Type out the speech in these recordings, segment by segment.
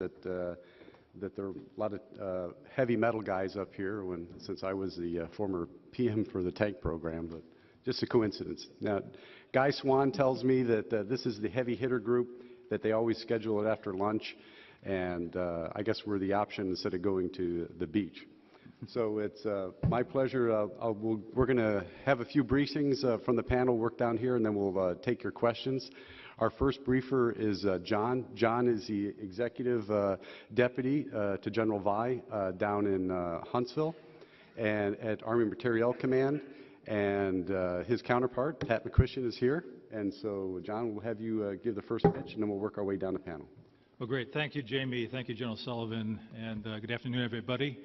that that there are a lot of heavy metal guys up here since I was the former PM for the tank program, but just a coincidence. Now, Guy Swan tells me that this is the heavy hitter group, that they always schedule it after lunch, and I guess we're the option instead of going to the beach. So it's my pleasure. We're going to have a few briefings from the panel, work down here, and then we'll take your questions. Our first briefer is John. John is the Executive Deputy to General Vi down in Huntsville and at Army Materiel Command. And his counterpart, Pat McCushion, is here. And so, John, we'll have you give the first pitch, and then we'll work our way down the panel. Well, great. Thank you, Jamie. Thank you, General Sullivan. And good afternoon, everybody.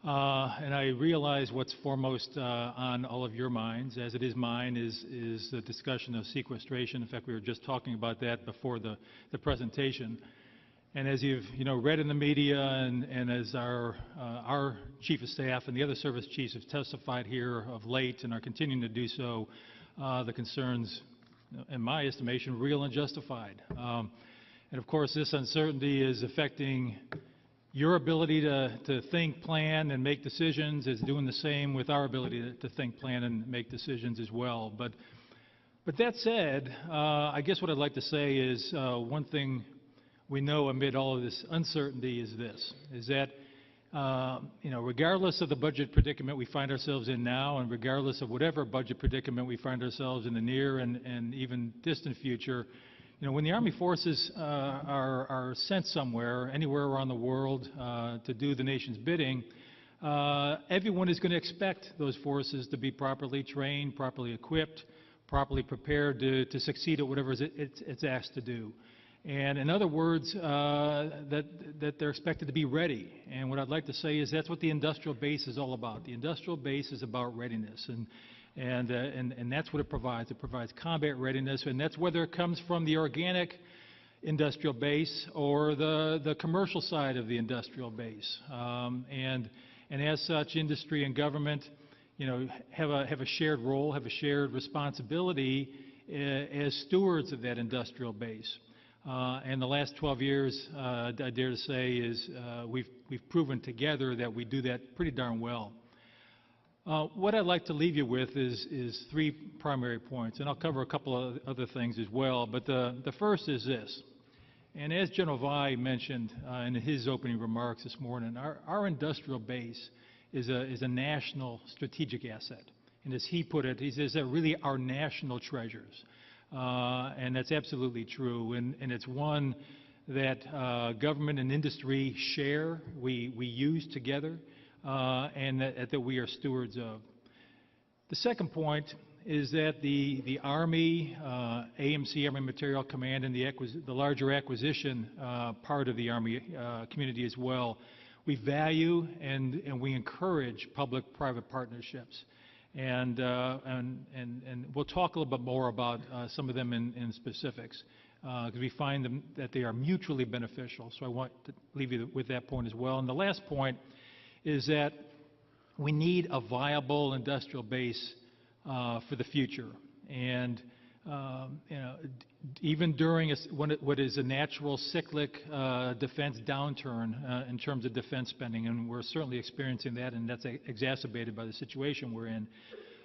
And I realize what's foremost on all of your minds, as it is mine, is the discussion of sequestration. In fact, we were just talking about that before the presentation. And as you've read in the media, and as our Chief of Staff and the other service chiefs have testified here of late and are continuing to do so, the concerns, in my estimation, real and justified. And of course, this uncertainty is affecting your ability to think, plan, and make decisions. Is doing the same with our ability to think, plan, and make decisions as well. But that said, I guess what I'd like to say is one thing we know amid all of this uncertainty is that regardless of the budget predicament we find ourselves in now, and regardless of whatever budget predicament we find ourselves in the near and even distant future, when the Army forces are sent somewhere, anywhere around the world, to do the nation's bidding, everyone is going to expect those forces to be properly trained, properly equipped, properly prepared to succeed at whatever it's asked to do. And in other words, that they're expected to be ready. And what I'd like to say is that's what the industrial base is all about. The industrial base is about readiness, and that's what it provides. It provides combat readiness, and that's whether it comes from the organic industrial base or the commercial side of the industrial base. And as such, industry and government, have a shared role, have a shared responsibility as stewards of that industrial base. And the last 12 years, I dare to say, is we've proven together that we do that pretty darn well. What I'd like to leave you with is three primary points, and I'll cover a couple of other things as well. But the first is this, and as General Vi mentioned in his opening remarks this morning, our industrial base is a national strategic asset. And as he put it, he says they're really our national treasures. And that's absolutely true, and it's one that government and industry share, we use together, and that we are stewards of. The second point is that the Army, AMC, Army Materiel Command, and the larger acquisition part of the Army community as well, we value and we encourage public-private partnerships. And we'll talk a little bit more about some of them in specifics, because we find them that they are mutually beneficial. So I want to leave you with that point as well. And the last point is that we need a viable industrial base for the future. And even during what is a natural cyclic defense downturn in terms of defense spending, and we're certainly experiencing that, and that's exacerbated by the situation we're in.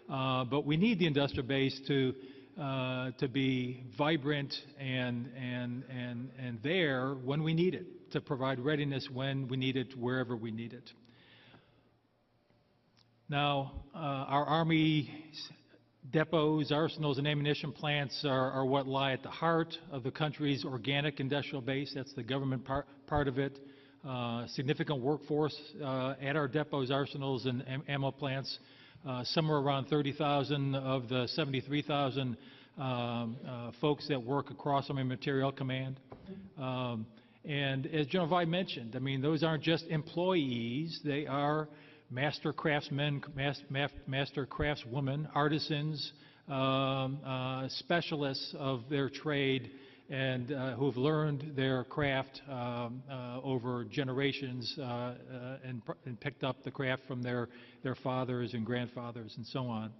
But we need the industrial base to be vibrant and there when we need it, to provide readiness when we need it, wherever we need it. Now, our Army depots, arsenals, and ammunition plants are what lie at the heart of the country's organic industrial base. That's the government part of it. Significant workforce at our depots, arsenals, and ammo plants. Somewhere around 30,000 of the 73,000 folks that work across Army Materiel Command. And as General Vi mentioned, I mean, those aren't just employees. They are master craftsmen, master craftswomen, artisans, specialists of their trade, and who have learned their craft over generations and picked up the craft from their fathers and grandfathers and so on.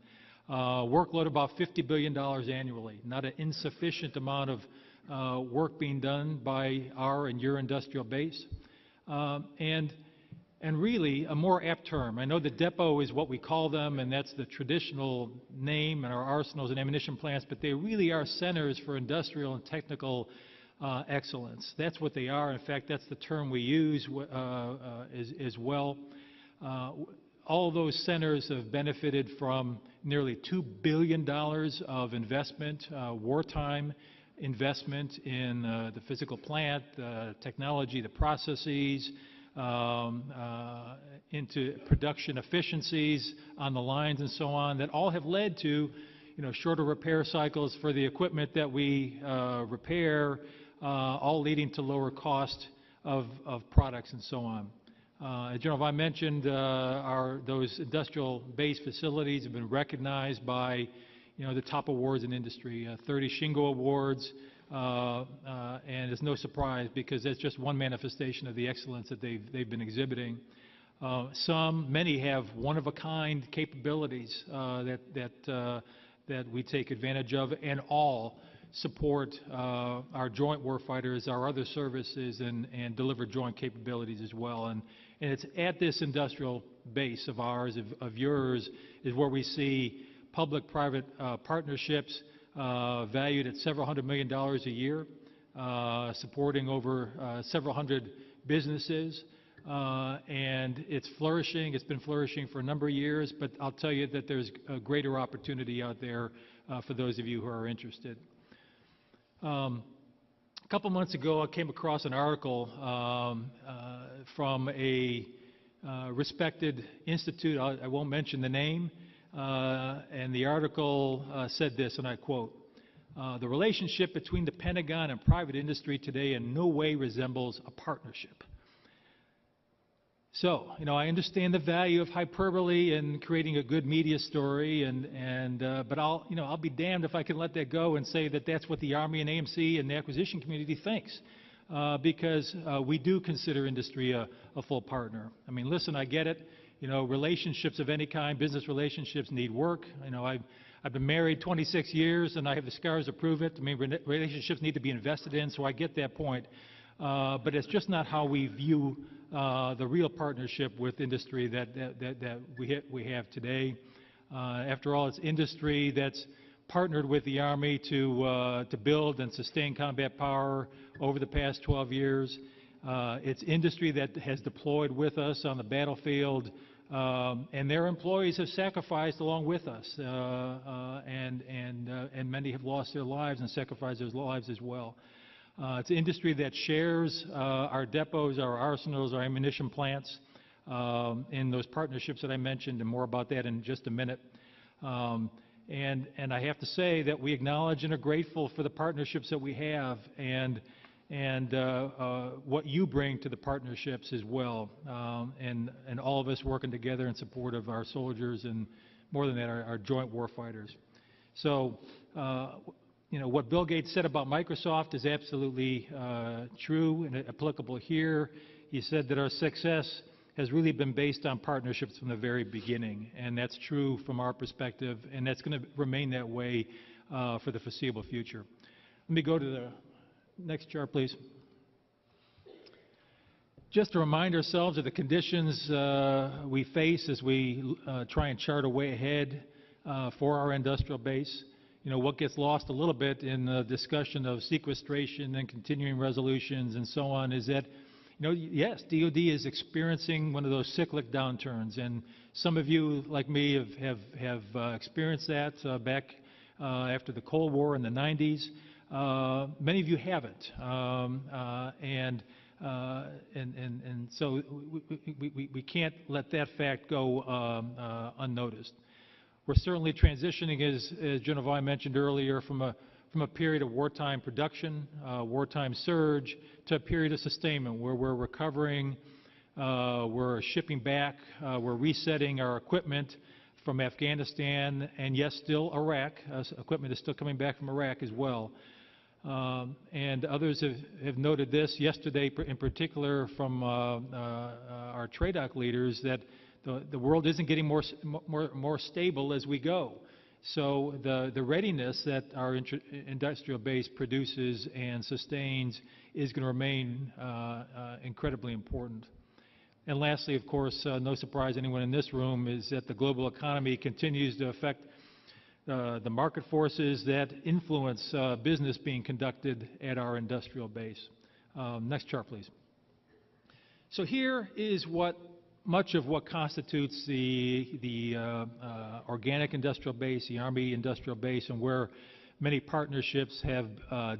Workload about $50 billion annually, not an insufficient amount of work being done by our and your industrial base. And really, a more apt term. I know the depot is what we call them, and that's the traditional name, and our arsenals and ammunition plants, but they really are centers for industrial and technical excellence. That's what they are. In fact, that's the term we use as well. All those centers have benefited from nearly $2 billion of investment, wartime investment in the physical plant, the technology, the processes, into production efficiencies on the lines and so on, that all have led to, shorter repair cycles for the equipment that we repair, all leading to lower cost of products and so on. As General Vine mentioned, those industrial base facilities have been recognized by, the top awards in industry, 30 Shingo Awards, and it's no surprise because that's just one manifestation of the excellence that they've been exhibiting. Many have one-of-a-kind capabilities that we take advantage of, and all support our joint warfighters, our other services, and deliver joint capabilities as well. And it's at this industrial base of ours, of yours, is where we see public-private partnerships valued at several $100 million a year, supporting over several hundred businesses, and it's flourishing. It's been flourishing for a number of years, but I'll tell you that there's a greater opportunity out there for those of you who are interested. A couple months ago, I came across an article from a respected institute. I won't mention the name, and the article said this, and I quote, "The relationship between the Pentagon and private industry today in no way resembles a partnership." So, I understand the value of hyperbole in creating a good media story, but I'll be damned if I can let that go and say that that's what the Army and AMC and the acquisition community thinks, because we do consider industry a full partner. I mean, listen, I get it. Relationships of any kind, business relationships need work. I've been married 26 years, and I have the scars to prove it. I mean, relationships need to be invested in, so I get that point. But it's just not how we view the real partnership with industry that we have today. After all, it's industry that's partnered with the Army to build and sustain combat power over the past 12 years. It's industry that has deployed with us on the battlefield, and their employees have sacrificed along with us, and many have lost their lives and sacrificed their lives as well. It's industry that shares our depots, our arsenals, our ammunition plants in those partnerships that I mentioned, and more about that in just a minute. And I have to say that we acknowledge and are grateful for the partnerships that we have, and what you bring to the partnerships as well, and all of us working together in support of our soldiers, and more than that, our joint warfighters. So, what Bill Gates said about Microsoft is absolutely true and applicable here. He said that our success has really been based on partnerships from the very beginning, and that's true from our perspective, and that's going to remain that way for the foreseeable future. Let me go to the next chart, please. Just to remind ourselves of the conditions we face as we try and chart a way ahead for our industrial base. What gets lost a little bit in the discussion of sequestration and continuing resolutions and so on is that, yes, DOD is experiencing one of those cyclic downturns, and some of you, like me, have experienced that back after the Cold War in the 90s. Many of you haven't, and so we can't let that fact go unnoticed. We're certainly transitioning, as General Vine mentioned earlier, from a period of wartime production, wartime surge, to a period of sustainment where we're recovering, we're shipping back, we're resetting our equipment from Afghanistan, and yes, still Iraq. Equipment is still coming back from Iraq as well. And others have noted this yesterday, in particular from our TRADOC leaders, that the world isn't getting more stable as we go. So the readiness that our industrial base produces and sustains is going to remain incredibly important. And lastly, of course, no surprise to anyone in this room, is that the global economy continues to affect the market forces that influence business being conducted at our industrial base. Next chart, please. So here is much of what constitutes the organic industrial base, the Army industrial base, and where many partnerships have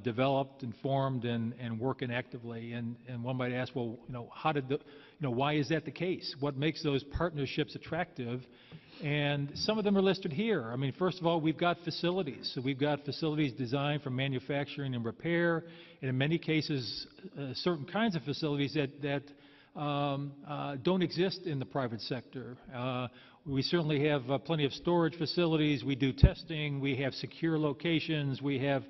developed and formed and working actively. And one might ask, well, why is that the case? What makes those partnerships attractive? And some of them are listed here. I mean, first of all, we've got facilities. So we've got facilities designed for manufacturing and repair, and in many cases, certain kinds of facilities that don't exist in the private sector. We certainly have plenty of storage facilities. We do testing. We have secure locations. We have,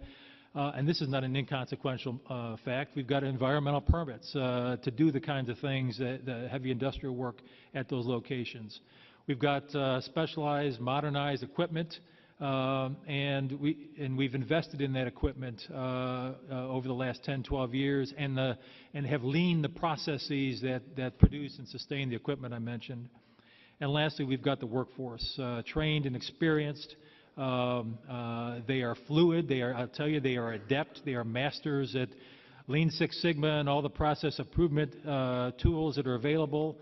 and this is not an inconsequential fact, we've got environmental permits to do the kinds of things, the heavy industrial work at those locations. We've got specialized, modernized equipment, and we've invested in that equipment over the last 10, 12 years, and have leaned the processes that produce and sustain the equipment I mentioned. And lastly, we've got the workforce, trained and experienced. They are fluid. I'll tell you, they are adept. They are masters at Lean Six Sigma and all the process improvement tools that are available.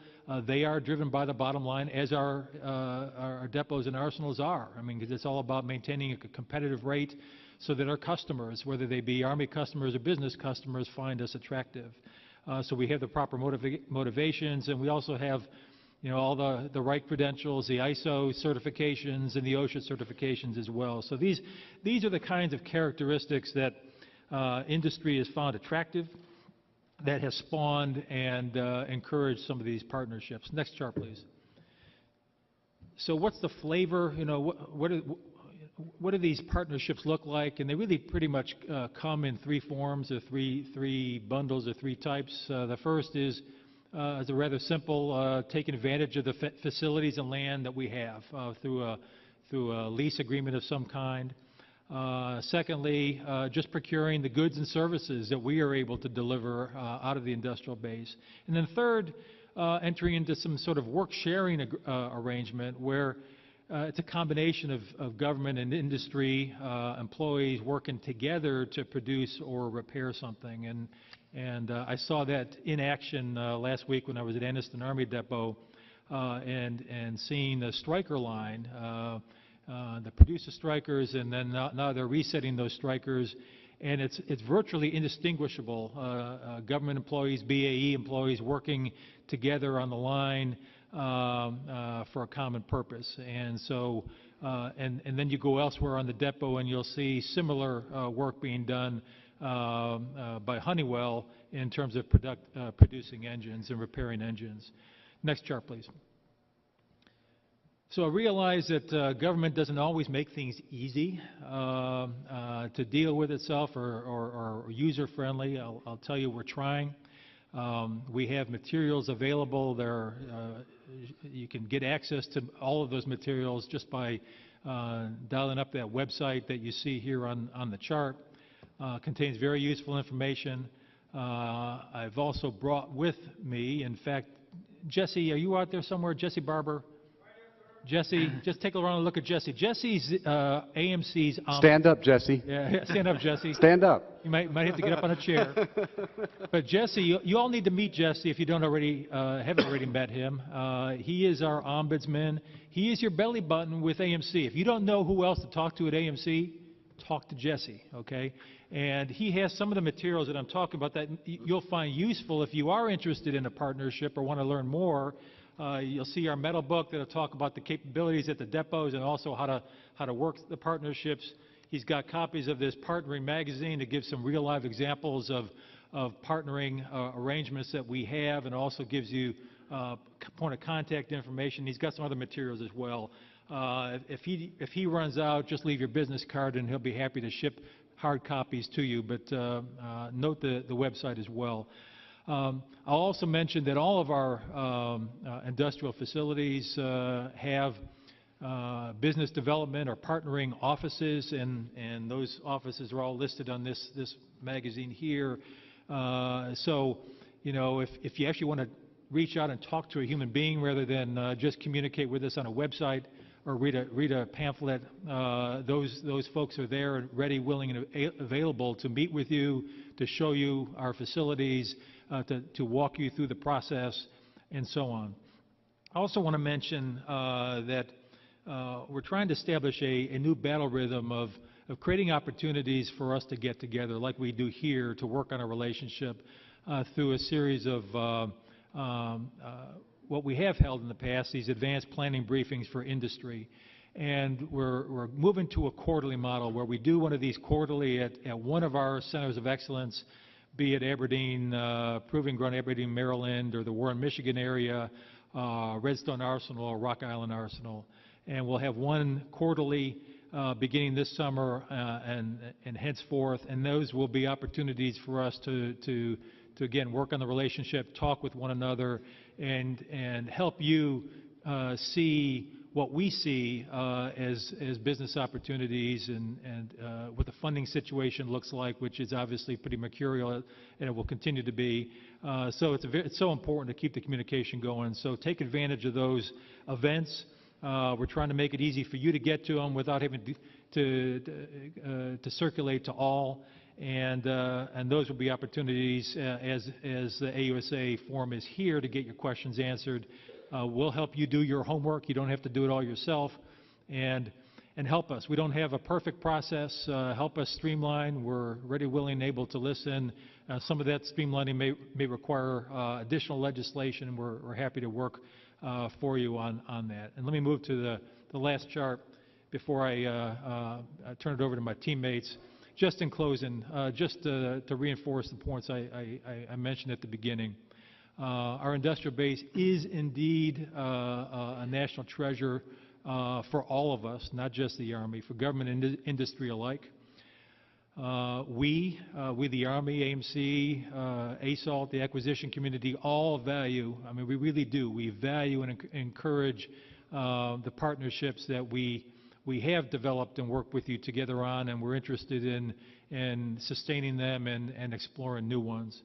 They are driven by the bottom line, as our depots and arsenals are. I mean, because it's all about maintaining a competitive rate so that our customers, whether they be Army customers or business customers, find us attractive. So we have the proper motivations, and we also have, all the right credentials, the ISO certifications and the OSHA certifications as well. So these are the kinds of characteristics that industry has found attractive, that has spawned and encouraged some of these partnerships. Next chart, please. So what's the flavor? What do these partnerships look like? And they really pretty much come in three forms, or three bundles, or three types. The first is a rather simple, taking advantage of the facilities and land that we have through a lease agreement of some kind. Secondly, just procuring the goods and services that we are able to deliver out of the industrial base. And then third, entering into some sort of work-sharing arrangement where it's a combination of government and industry employees working together to produce or repair something. And I saw that in action last week when I was at Anniston Army Depot and seeing the striker line. The producer strikers, and then now they're resetting those strikers, and it's virtually indistinguishable. Government employees, BAE employees working together on the line for a common purpose. And so, and then you go elsewhere on the depot, and you'll see similar work being done by Honeywell in terms of producing engines and repairing engines. Next chart, please. So I realize that government doesn't always make things easy to deal with itself or user-friendly. I'll tell you, we're trying. We have materials available. You can get access to all of those materials just by dialing up that website that you see here on the chart. Contains very useful information. I've also brought with me, in fact, Jesse, are you out there somewhere? Jesse Barber? Jesse, just take a round look at Jesse. Jesse's AMC's... Stand up, Jesse. Yeah, stand up, Jesse. Stand up. You might have to get up on a chair. But Jesse, you all need to meet Jesse if you haven't already met him. He is our ombudsman. He is your belly button with AMC. If you don't know who else to talk to at AMC, talk to Jesse, okay? And he has some of the materials that I'm talking about that you'll find useful if you are interested in a partnership or want to learn more. You'll see our metal book that'll talk about the capabilities at the depots and also how to work the partnerships. He's got copies of this partnering magazine that gives some real-life examples of partnering arrangements that we have, and also gives you point of contact information. He's got some other materials as well. If he runs out, just leave your business card and he'll be happy to ship hard copies to you. But note the website as well. I'll also mention that all of our industrial facilities have business development or partnering offices, and those offices are all listed on this magazine here. So, if you actually want to reach out and talk to a human being rather than just communicate with us on a website or read a pamphlet, those folks are there and ready, willing, and available to meet with you, to show you our facilities, to walk you through the process, and so on. I also want to mention that we're trying to establish a new battle rhythm of creating opportunities for us to get together, like we do here, to work on a relationship through a series of what we have held in the past, these advanced planning briefings for industry. And we're moving to a quarterly model where we do one of these quarterly at one of our centers of excellence, be it Aberdeen, Proving Ground, Aberdeen, Maryland, or the Warren, Michigan area, Redstone Arsenal, or Rock Island Arsenal. And we'll have one quarterly beginning this summer and henceforth, and those will be opportunities for us to again work on the relationship, talk with one another, and help you see what we see as business opportunities and what the funding situation looks like, which is obviously pretty mercurial, and it will continue to be. So it's so important to keep the communication going. So take advantage of those events. We're trying to make it easy for you to get to them without having to circulate to all. And those will be opportunities as the AUSA forum is here to get your questions answered. We'll help you do your homework. You don't have to do it all yourself. And help us. We don't have a perfect process. Help us streamline. We're ready, willing, and able to listen. Some of that streamlining may require additional legislation, and we're happy to work for you on that. And let me move to the last chart before I turn it over to my teammates. Just in closing, just to reinforce the points I mentioned at the beginning, our industrial base is indeed a national treasure for all of us, not just the Army, for government and industry alike. We, the Army, AMC, ASALT, the acquisition community, all value, I mean, we really do, we value and encourage the partnerships that we have developed and worked with you together on, and we're interested in sustaining them and exploring new ones.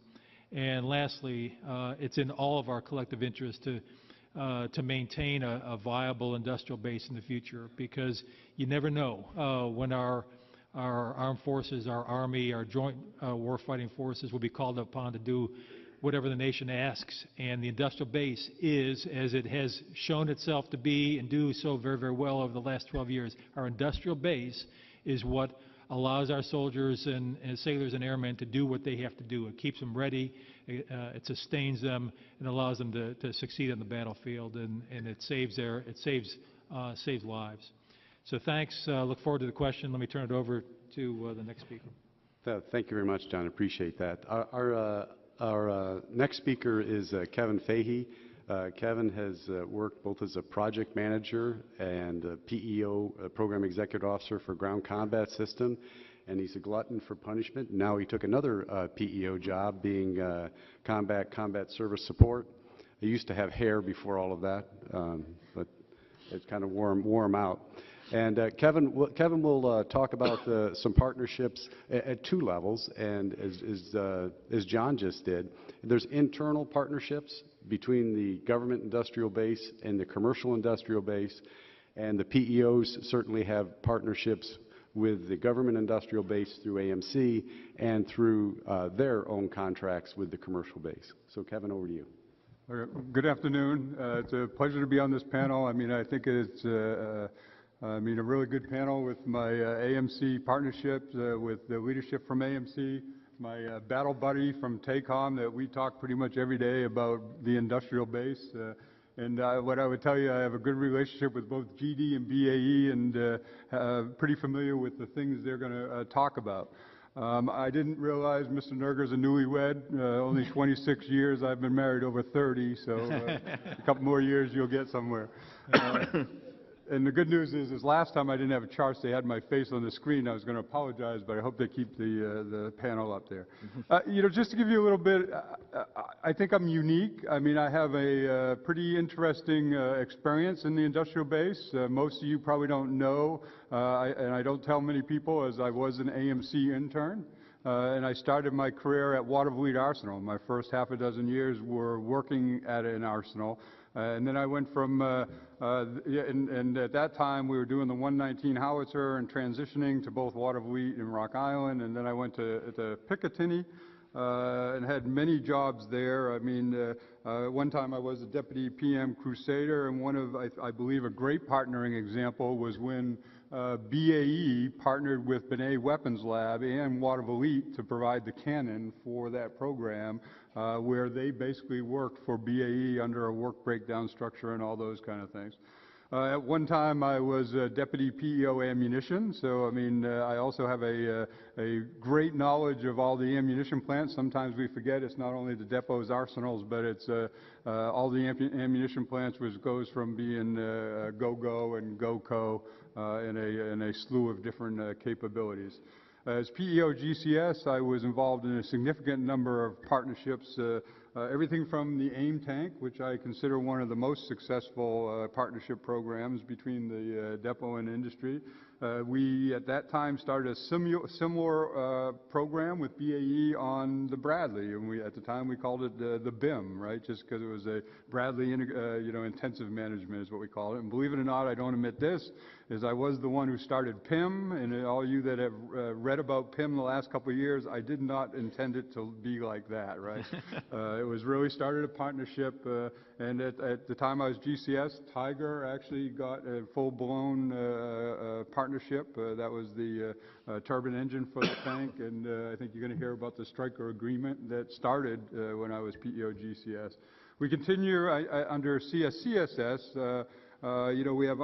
And lastly, it's in all of our collective interest to maintain a viable industrial base in the future, because you never know when our armed forces, our Army, our joint warfighting forces will be called upon to do whatever the nation asks, and the industrial base is, as it has shown itself to be and do so very, very well over the last 12 years, our industrial base is what allows our soldiers and sailors and airmen to do what they have to do. It keeps them ready, it sustains them, and allows them to succeed on the battlefield, and it saves lives. So thanks. Look forward to the question. Let me turn it over to the next speaker. Thank you very much, John. I appreciate that. Our next speaker is Kevin Fahey. Kevin has worked both as a project manager and a PEO, a Program Executive Officer for Ground Combat System, and he's a glutton for punishment. Now he took another PEO job, being Combat Service Support. I used to have hair before all of that, but it's kind of wore him out. And Kevin will talk about some partnerships at two levels, and as John just did, there's internal partnerships between the government industrial base and the commercial industrial base, and the PEOs certainly have partnerships with the government industrial base through AMC and through their own contracts with the commercial base. So Kevin, over to you. Good afternoon. It's a pleasure to be on this panel. I mean, I think it's a really good panel with my AMC partnerships, with the leadership from AMC, my battle buddy from TACOM, that we talk pretty much every day about the industrial base. And what I would tell you, I have a good relationship with both GD and BAE, and pretty familiar with the things they're going to talk about. I didn't realize Mr. Nerger's a newlywed, only 26 years. I've been married over 30, so a couple more years you'll get somewhere. And the good news is last time I didn't have a chart, they had my face on the screen. I was going to apologize, but I hope they keep the panel up there. You know, just to give you a little bit, I think I'm unique. I mean, I have a pretty interesting experience in the industrial base. Most of you probably don't know, and I don't tell many people, as I was an AMC intern. And I started my career at Watervliet Arsenal. My first half a dozen years were working at an arsenal. And then I went from, and at that time we were doing the 119 howitzer and transitioning to both Watervliet and Rock Island. And then I went to Picatinny and had many jobs there. I mean, one time I was a deputy PM crusader, and one of, I believe, a great partnering example was when BAE partnered with Benet Weapons Lab and Watervliet to provide the cannon for that program, where they basically worked for BAE under a work breakdown structure and all those kind of things. At one time I was deputy PEO ammunition, so I mean I also have a great knowledge of all the ammunition plants. Sometimes we forget it's not only the depots, arsenals, but it's all the ammunition plants, which goes from being go-go and go-co in a slew of different capabilities. As PEO GCS, I was involved in a significant number of partnerships, everything from the AIM tank, which I consider one of the most successful partnership programs between the depot and industry. We, at that time, started a similar program with BAE on the Bradley, and at the time we called it the BIM, right, just because it was a Bradley intensive management is what we call it. And believe it or not, I don't admit this, is I was the one who started PIM, and all you that have read about PIM the last couple of years, I did not intend it to be like that, right? It was really started a partnership, and at the time I was GCS, Tiger actually got a full-blown partnership. That was the turbine engine for the tank, and I think you're going to hear about the Stryker agreement that started when I was PEO GCS. We continue under CSCSS. You know, we have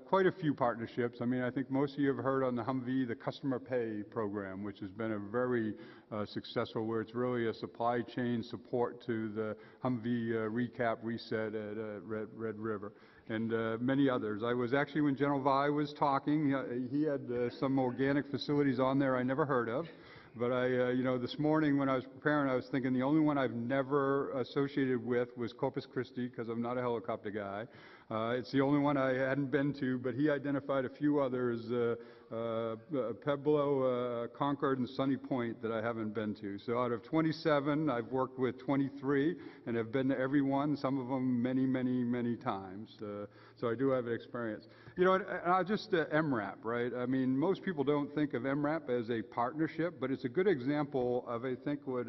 quite a few partnerships. I mean, I think most of you have heard on the Humvee, the customer pay program, which has been a very successful, where it's really a supply chain support to the Humvee recap reset at Red River, and many others. I was actually, when General Vi was talking, he had some organic facilities on there I never heard of. But you know, this morning when I was preparing, I was thinking the only one I've never associated with was Corpus Christi, because I'm not a helicopter guy. It's the only one I hadn't been to, but he identified a few others, Pueblo, Concord, and Sunny Point, that I haven't been to. So out of 27, I've worked with 23 and have been to every one, some of them many, many, many times. So I do have experience. You know, and just MRAP, right? I mean, most people don't think of MRAP as a partnership, but it's a good example of, I think, what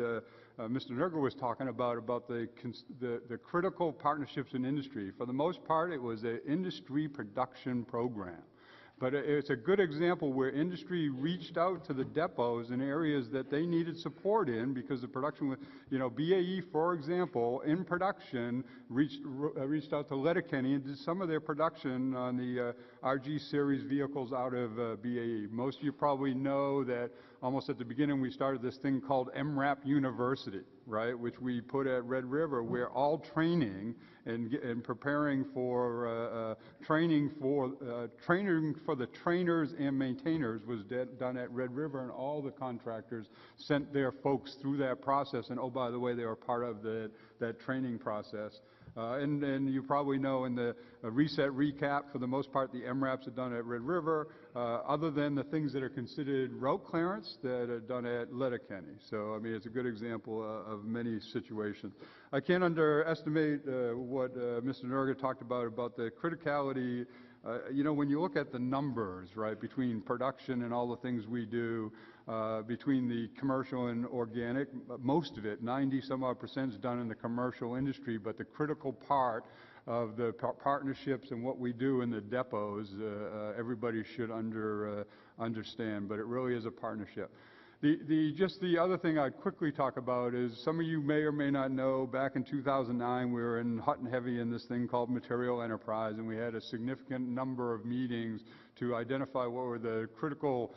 Mr. Nerger was talking about the critical partnerships in industry. For the most part, it was an industry production program. But it's a good example where industry reached out to the depots in areas that they needed support in, because the production, you know, BAE, for example, in production reached out to Letterkenny and did some of their production on the RG series vehicles out of BAE. Most of you probably know that almost at the beginning we started this thing called MRAP University, right, which we put at Red River, where all training and preparing for training for the trainers and maintainers was done at Red River, and all the contractors sent their folks through that process, and oh, by the way, they were part of that training process. And you probably know in the reset recap, for the most part, the MRAPs are done at Red River, other than the things that are considered route clearance that are done at Letterkenny. So, I mean, it's a good example of many situations. I can't underestimate what Mr. Nerger talked about the criticality. You know, when you look at the numbers, right, between production and all the things we do, between the commercial and organic, most of it, 90-some-odd% is done in the commercial industry, but the critical part of the partnerships and what we do in the depots, everybody should understand, but it really is a partnership. Just the other thing I'd quickly talk about is, some of you may or may not know, back in 2009, we were in hot and heavy in this thing called Material Enterprise, and we had a significant number of meetings to identify what were the critical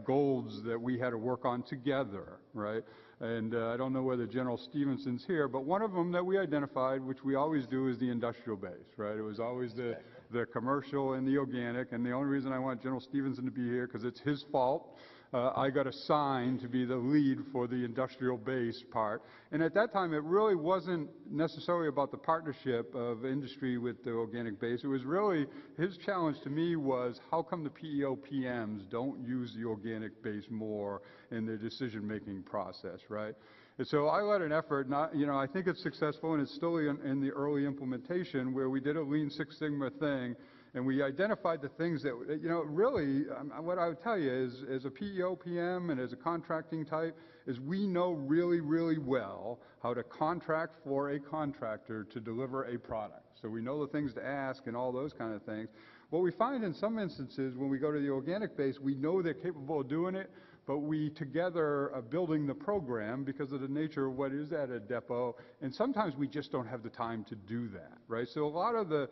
goals that we had to work on together, right? And I don't know whether General Stevenson's here, but one of them that we identified, which we always do, is the industrial base, right? It was always the commercial and the organic, and the only reason I want General Stevenson to be here, because it's his fault. I got assigned to be the lead for the industrial base part. And at that time, it really wasn't necessarily about the partnership of industry with the organic base. It was really, his challenge to me was, how come the PEO PMs don't use the organic base more in their decision-making process, right? And so I led an effort, I think it's successful, and it's still in the early implementation, where we did a Lean Six Sigma thing, and we identified the things that, really, what I would tell you is, as a PEO PM and as a contracting type, is we know really, really well how to contract for a contractor to deliver a product. So we know the things to ask and all those kind of things. What we find in some instances, when we go to the organic base, we know they're capable of doing it, but we together are building the program because of the nature of what is at a depot, and sometimes we just don't have the time to do that, right? So a lot of the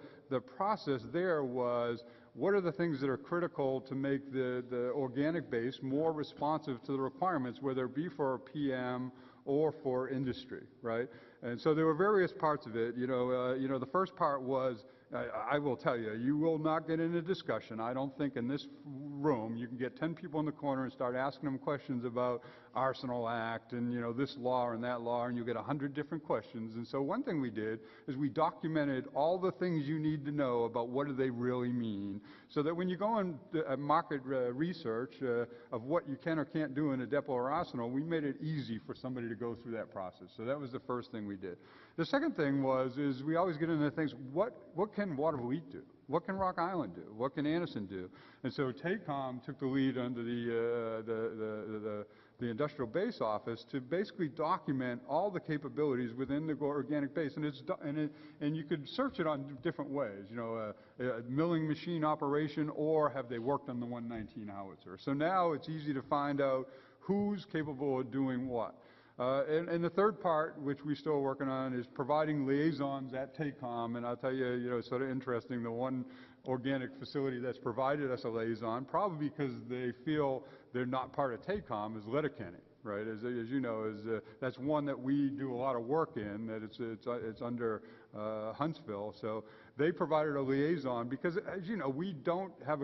process there was, what are the things that are critical to make the organic base more responsive to the requirements, whether it be for a PM or for industry, right? And so there were various parts of it. The first part was, I will tell you, you will not get in a discussion. I don't think in this room you can get 10 people in the corner and start asking them questions about Arsenal Act and, this law and that law, and you get 100 different questions. And so one thing we did is we documented all the things you need to know about what do they really mean, so that when you go on market research of what you can or can't do in a depot or arsenal, we made it easy for somebody to go through that process. So that was the first thing we did. The second thing is we always get into things, what can Watervliet do? What can Rock Island do? What can Anderson do? And so TACOM took the lead under the industrial base office to basically document all the capabilities within the organic base, and you could search it on different ways, a milling machine operation, or have they worked on the 119 howitzer. So now it's easy to find out who's capable of doing what. And the third part, which we're still working on, is providing liaisons at TACOM. And I'll tell you, it's sort of interesting, the one organic facility that's provided us a liaison, probably because they feel they're not part of TACOM, is Letterkenny, right? As you know, that's one that we do a lot of work in, that it's under Huntsville. So they provided a liaison because, as you know, we don't have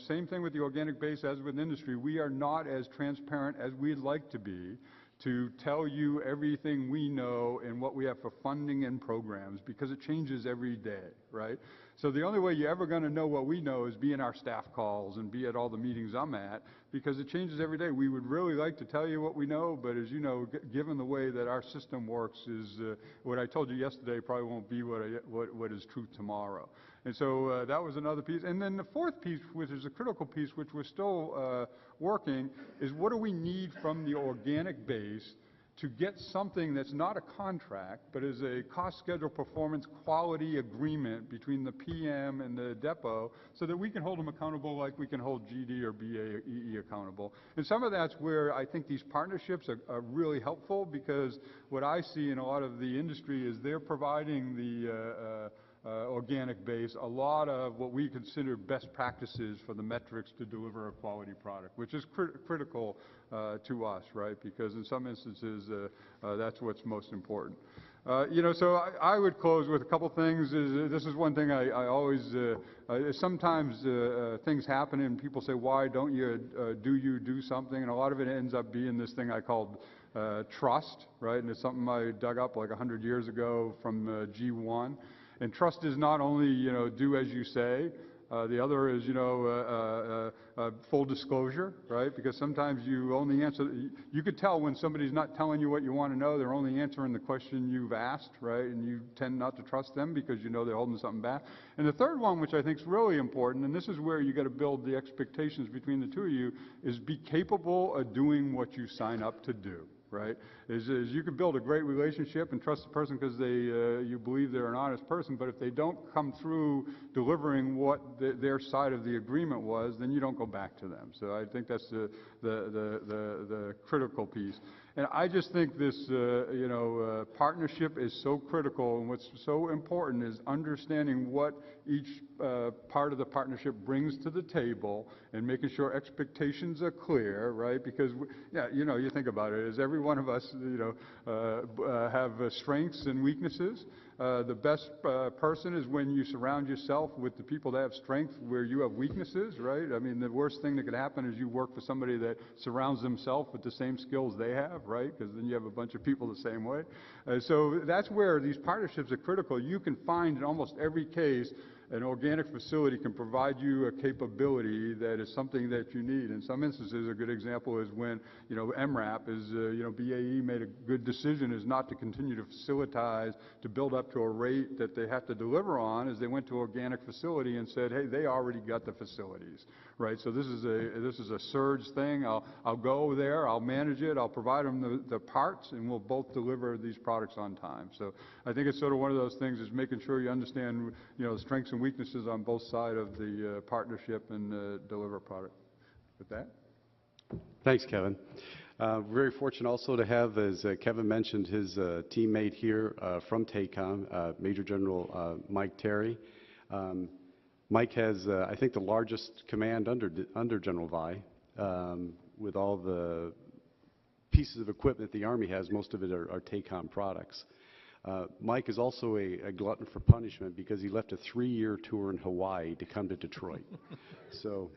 same thing with the organic base as with industry. We are not as transparent as we'd like to be to tell you everything we know and what we have for funding and programs, because it changes every day, right? So the only way you're ever going to know what we know is be in our staff calls and be at all the meetings I'm at, because it changes every day. We would really like to tell you what we know, but as you know, given the way that our system works, is what I told you yesterday probably won't be what is true tomorrow. And so that was another piece. And then the fourth piece, which is a critical piece, which we're still working, is what do we need from the organic base to get something that's not a contract, but is a cost schedule performance quality agreement between the PM and the depot, so that we can hold them accountable like we can hold GD or BAE accountable. And some of that's where I think these partnerships are really helpful, because what I see in a lot of the industry is they're providing the organic base a lot of what we consider best practices for the metrics to deliver a quality product, which is critical to us, right? Because in some instances, that's what's most important. So I would close with a couple things. This is one thing I always, sometimes things happen and people say, why don't you do something? And a lot of it ends up being this thing I called trust, right? And it's something I dug up like 100 years ago from G1. And trust is not only, do as you say. The other is, full disclosure, right? Because sometimes you only answer, you could tell when somebody's not telling you what you want to know, they're only answering the question you've asked, right? And you tend not to trust them because you know they're holding something back. And the third one, which I think is really important, and this is where you got to build the expectations between the two of you, is be capable of doing what you sign up to do. Right? Is you can build a great relationship and trust the person because you believe they're an honest person, but if they don't come through delivering what their side of the agreement was, then you don't go back to them. So I think that's the critical piece. And I just think this, partnership is so critical, and what's so important is understanding what each part of the partnership brings to the table and making sure expectations are clear, right? Because, you think about it, as every one of us, have strengths and weaknesses. The best person is when you surround yourself with the people that have strengths where you have weaknesses, right? I mean, the worst thing that could happen is you work for somebody that surrounds themselves with the same skills they have, right? Because then you have a bunch of people the same way. So that's where these partnerships are critical. You can find in almost every case an organic facility can provide you a capability that is something that you need. In some instances, a good example is when, MRAP is, BAE made a good decision is not to continue to facilitize, to build up to a rate that they have to deliver on, as they went to organic facility and said, hey, they already got the facilities, right? So this is a surge thing. I'll go there, I'll manage it, I'll provide them the parts, and we'll both deliver these products on time. So I think it's sort of one of those things is making sure you understand, the strengths and weaknesses on both sides of the partnership and deliver a product. With that. Thanks, Kevin. Very fortunate also to have, as Kevin mentioned, his teammate here from TACOM, Major General Mike Terry. Mike has, I think, the largest command under General Vi, with all the pieces of equipment the Army has. Most of it are TACOM products. Mike is also a glutton for punishment because he left a 3-year tour in Hawaii to come to Detroit. So,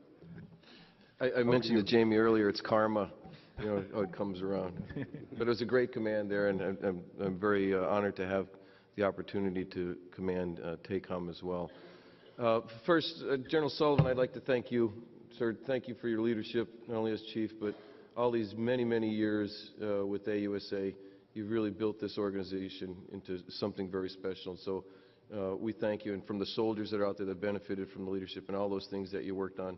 I mentioned to Jamie earlier, it's karma, how it comes around. But it was a great command there, and I'm very honored to have the opportunity to command TACOM as well. First, General Sullivan, I'd like to thank you, sir. Thank you for your leadership, not only as chief, but all these many, many years with AUSA. You've really built this organization into something very special. So we thank you. And from the soldiers that are out there that benefited from the leadership and all those things that you worked on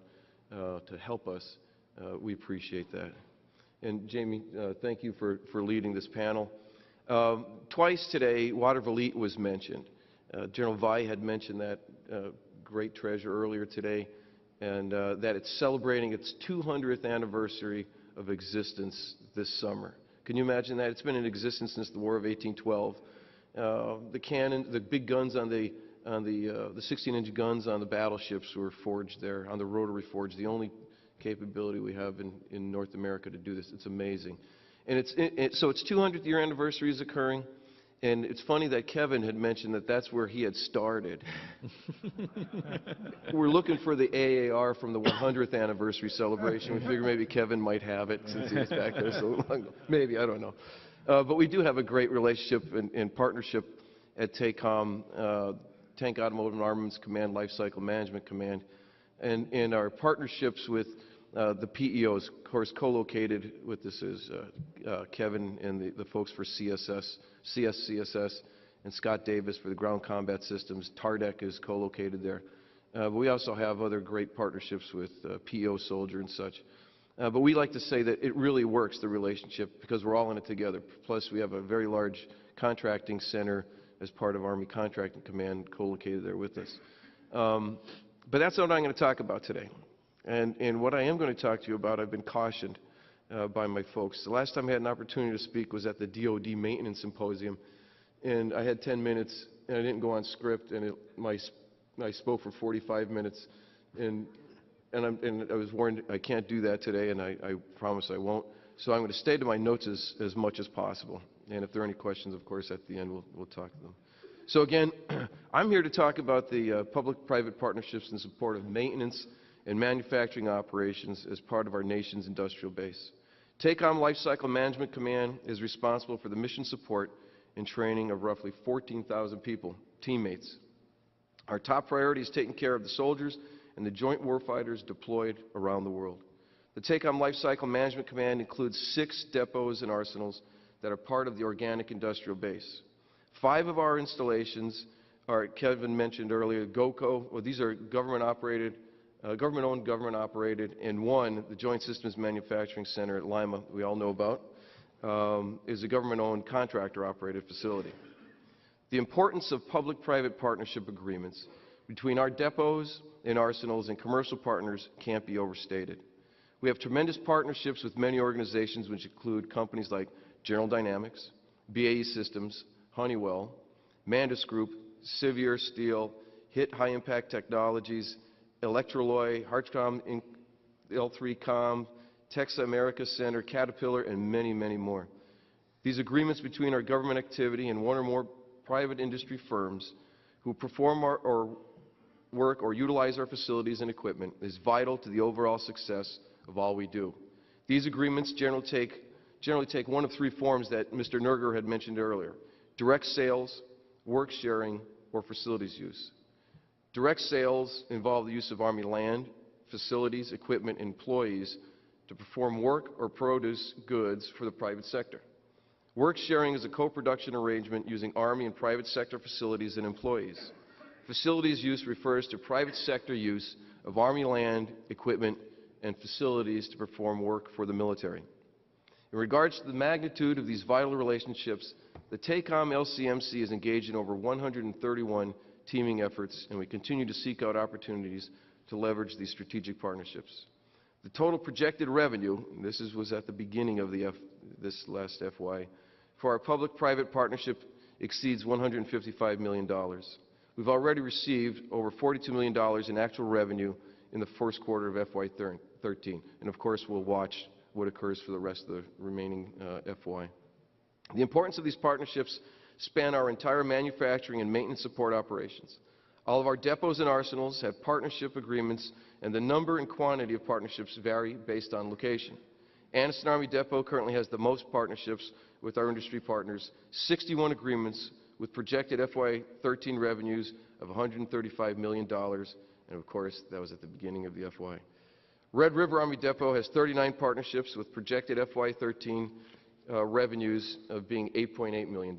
to help us, we appreciate that. And Jamie, thank you for leading this panel. Twice today, Water of Elite was mentioned. General Vi had mentioned that great treasure earlier today, and that it's celebrating its 200th anniversary of existence this summer. Can you imagine that? It's been in existence since the War of 1812. The cannon, the big guns on the 16-inch guns on the battleships were forged there on the rotary forge. The only capability we have in North America to do this. It's amazing, and so its 200th year anniversary is occurring. And it's funny that Kevin had mentioned that that's where he had started. We're looking for the AAR from the 100th anniversary celebration. We figure maybe Kevin might have it since he was back there so long ago. Maybe, I don't know. But we do have a great relationship and partnership at TACOM, Tank Automotive and Armaments Command, Lifecycle Management Command, and our partnerships with the PEOs, of course, co-located with this is Kevin and the folks for CSCSS, and Scott Davis for the Ground Combat Systems. TARDEC is co-located there. But we also have other great partnerships with PEO Soldier and such. But we like to say that it really works, the relationship, because we're all in it together. Plus, we have a very large contracting center as part of Army Contracting Command co-located there with us. But that's not what I'm going to talk about today. And what I am going to talk to you about, I've been cautioned by my folks. The last time I had an opportunity to speak was at the DoD Maintenance Symposium, and I had 10 minutes, and I didn't go on script, and I spoke for 45 minutes, and I was warned I can't do that today, and I promise I won't. So I'm going to stay to my notes as much as possible, and if there are any questions, of course, at the end, we'll talk to them. So again, I'm here to talk about the public-private partnerships in support of maintenance and manufacturing operations as part of our nation's industrial base. TACOM Lifecycle Management Command is responsible for the mission support and training of roughly 14,000 people, teammates. Our top priority is taking care of the soldiers and the joint warfighters deployed around the world. The TACOM Lifecycle Management Command includes 6 depots and arsenals that are part of the organic industrial base. 5 of our installations are, Kevin mentioned earlier, GOCO. Well, these are government-operated, government-owned, government-operated, and 1, the Joint Systems Manufacturing Center at Lima, we all know about, is a government-owned, contractor-operated facility. The importance of public-private partnership agreements between our depots and arsenals and commercial partners can't be overstated. We have tremendous partnerships with many organizations, which include companies like General Dynamics, BAE Systems, Honeywell, Mandus Group, Sevier Steel, HIT High Impact Technologies, Electroloy, Hartcom, Inc., L3Com, Texa America Center, Caterpillar, and many, many more. These agreements between our government activity and one or more private industry firms who perform or work or utilize our facilities and equipment is vital to the overall success of all we do. These agreements generally take one of three forms that Mr. Nerger had mentioned earlier: direct sales, work sharing, or facilities use. Direct sales involve the use of Army land, facilities, equipment, and employees to perform work or produce goods for the private sector. Work sharing is a co-production arrangement using Army and private sector facilities and employees. Facilities use refers to private sector use of Army land, equipment, and facilities to perform work for the military. In regards to the magnitude of these vital relationships, the TACOM LCMC is engaged in over 131 teaming efforts, and we continue to seek out opportunities to leverage these strategic partnerships. The total projected revenue, and this was at the beginning of this last FY, for our public-private partnership exceeds $155 million. We've already received over $42 million in actual revenue in the first quarter of FY13, and of course we'll watch what occurs for the rest of the remaining FY. The importance of these partnerships span our entire manufacturing and maintenance support operations. All of our depots and arsenals have partnership agreements, and the number and quantity of partnerships vary based on location. Anniston Army Depot currently has the most partnerships with our industry partners, 61 agreements with projected FY13 revenues of $135 million, and of course that was at the beginning of the FY. Red River Army Depot has 39 partnerships with projected FY13 revenues of being $8.8 million.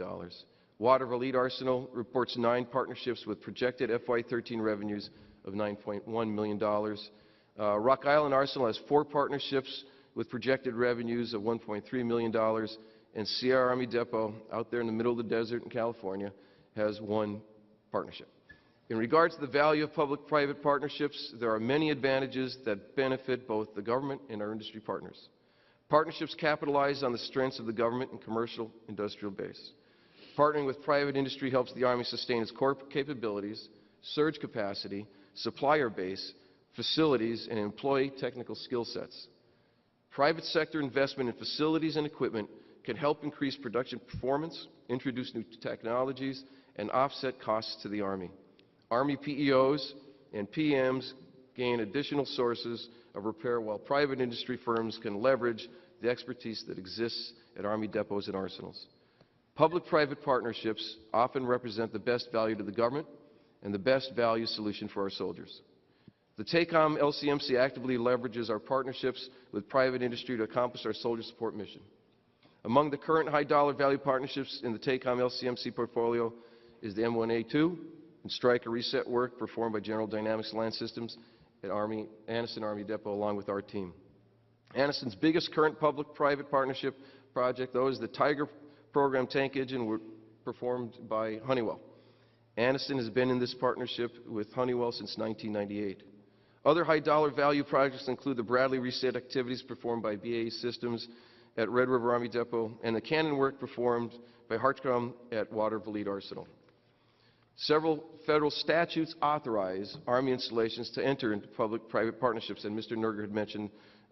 Water Elite Arsenal reports 9 partnerships with projected FY13 revenues of $9.1 million. Rock Island Arsenal has 4 partnerships with projected revenues of $1.3 million, and Sierra Army Depot, out there in the middle of the desert in California, has 1 partnership. In regards to the value of public-private partnerships, there are many advantages that benefit both the government and our industry partners. Partnerships capitalize on the strengths of the government and commercial industrial base. Partnering with private industry helps the Army sustain its core capabilities, surge capacity, supplier base, facilities, and employee technical skill sets. Private sector investment in facilities and equipment can help increase production performance, introduce new technologies, and offset costs to the Army. Army PEOs and PMs gain additional sources of repair, while private industry firms can leverage the expertise that exists at Army depots and arsenals. Public-private partnerships often represent the best value to the government and the best value solution for our soldiers. The TACOM LCMC actively leverages our partnerships with private industry to accomplish our soldier support mission. Among the current high-dollar value partnerships in the TACOM LCMC portfolio is the M1A2 and Striker reset work performed by General Dynamics Land Systems at Anniston Army Depot along with our team. Anniston's biggest current public-private partnership project, though, is the Tiger program tank engine performed by Honeywell. Anniston has been in this partnership with Honeywell since 1998. Other high-dollar value projects include the Bradley reset activities performed by BAE Systems at Red River Army Depot and the cannon work performed by Hartcom at Water Elite Arsenal. Several federal statutes authorize Army installations to enter into public-private partnerships, and Mr. Nerger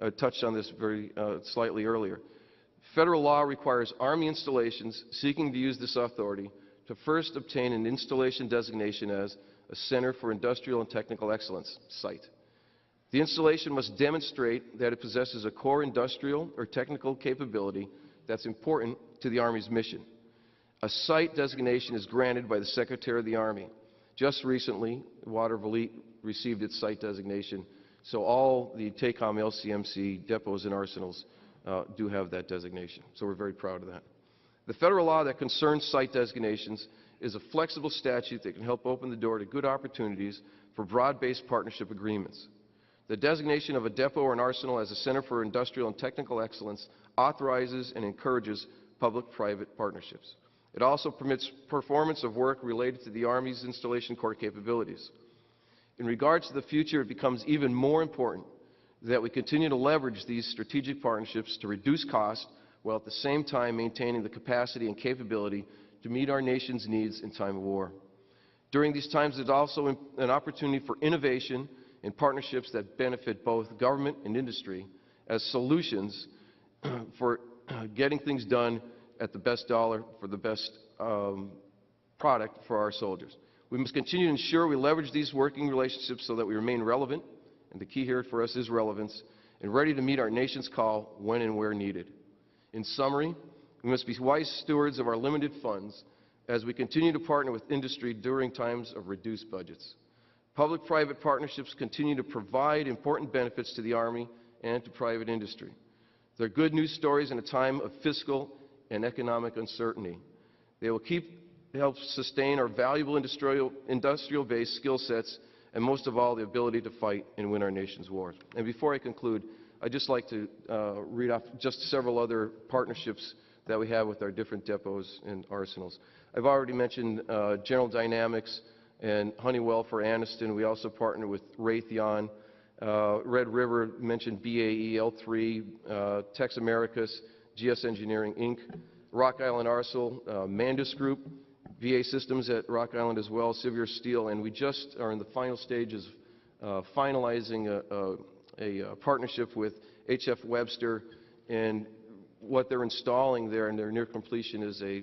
had touched on this very slightly earlier. Federal law requires Army installations seeking to use this authority to first obtain an installation designation as a Center for Industrial and Technical Excellence site. The installation must demonstrate that it possesses a core industrial or technical capability that's important to the Army's mission. A site designation is granted by the Secretary of the Army. Just recently, Water Elite received its site designation, so all the TACOM LCMC depots and arsenals do have that designation, so we're very proud of that. The federal law that concerns site designations is a flexible statute that can help open the door to good opportunities for broad-based partnership agreements. The designation of a depot or an arsenal as a Center for Industrial and Technical Excellence authorizes and encourages public-private partnerships. It also permits performance of work related to the Army's installation core capabilities. In regards to the future, it becomes even more important that we continue to leverage these strategic partnerships to reduce costs while at the same time maintaining the capacity and capability to meet our nation's needs in time of war. During these times, there's also an opportunity for innovation and partnerships that benefit both government and industry as solutions for getting things done at the best dollar for the best product for our soldiers. We must continue to ensure we leverage these working relationships so that we remain relevant, and the key here for us is relevance, and ready to meet our nation's call when and where needed. In summary, we must be wise stewards of our limited funds as we continue to partner with industry during times of reduced budgets. Public-private partnerships continue to provide important benefits to the Army and to private industry. They're good news stories in a time of fiscal and economic uncertainty. They will help sustain our valuable industrial-based skill sets, and most of all, the ability to fight and win our nation's wars. And before I conclude, I'd just like to read off just several other partnerships that we have with our different depots and arsenals. I've already mentioned General Dynamics and Honeywell for Anniston. We also partner with Raytheon. Red River mentioned BAE, L3, Tex Americas, GS Engineering, Inc., Rock Island Arsenal, Mandus Group, VA Systems at Rock Island as well, Sevier Steel, and we just are in the final stages of finalizing a partnership with H.F. Webster, and what they're installing there, and they're near completion, is a